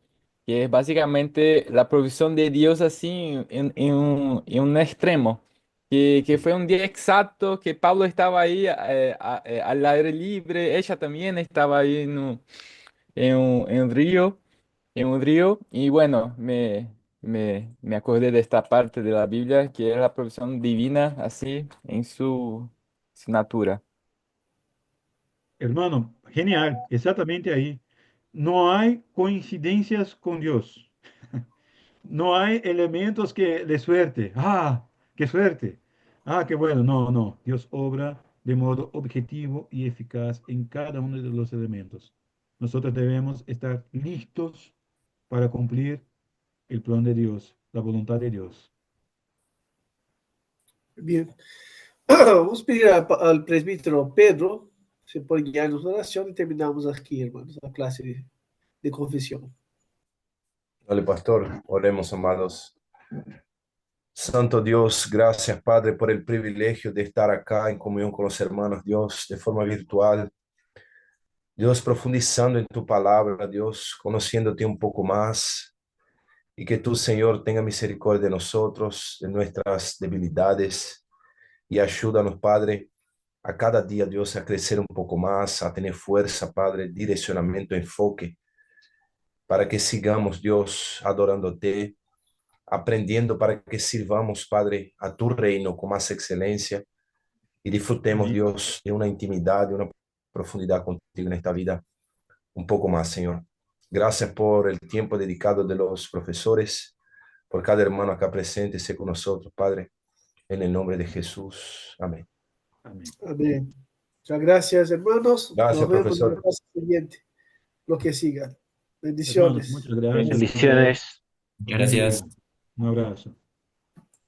que es básicamente la provisión de Dios así en un extremo, que fue un día exacto, que Pablo estaba ahí al aire libre, ella también estaba ahí en un río, y bueno, me acordé de esta parte de la Biblia, que es la provisión divina así en su natura. Hermano, genial, exactamente ahí. No hay coincidencias con Dios. No hay elementos que de suerte. Ah, qué suerte. Ah, qué bueno. No, no. Dios obra de modo objetivo y eficaz en cada uno de los elementos. Nosotros debemos estar listos para cumplir el plan de Dios, la voluntad de Dios. Bien. Vamos a pedir al presbítero Pedro, se puede guiarnos en oración y terminamos aquí, hermanos, la clase de confesión. Dale, pastor, oremos, amados. Santo Dios, gracias, Padre, por el privilegio de estar acá en comunión con los hermanos, Dios, de forma virtual. Dios, profundizando en tu palabra, Dios, conociéndote un poco más. Y que tú, Señor, tenga misericordia de nosotros, de nuestras debilidades. Y ayúdanos, Padre, a cada día, Dios, a crecer un poco más, a tener fuerza, Padre, direccionamiento, enfoque, para que sigamos, Dios, adorándote, aprendiendo para que sirvamos, Padre, a tu reino con más excelencia y disfrutemos, Amén. Dios, de una intimidad, de una profundidad contigo en esta vida un poco más, Señor. Gracias por el tiempo dedicado de los profesores, por cada hermano acá presente, sé con nosotros, Padre, en el nombre de Jesús. Amén. Amén. Amén. Muchas gracias, hermanos. Gracias, Nos vemos en la profesor. clase siguiente. Lo que sigan. Hermanos, Bendiciones. muchas gracias. Bendiciones. Gracias. Un abrazo.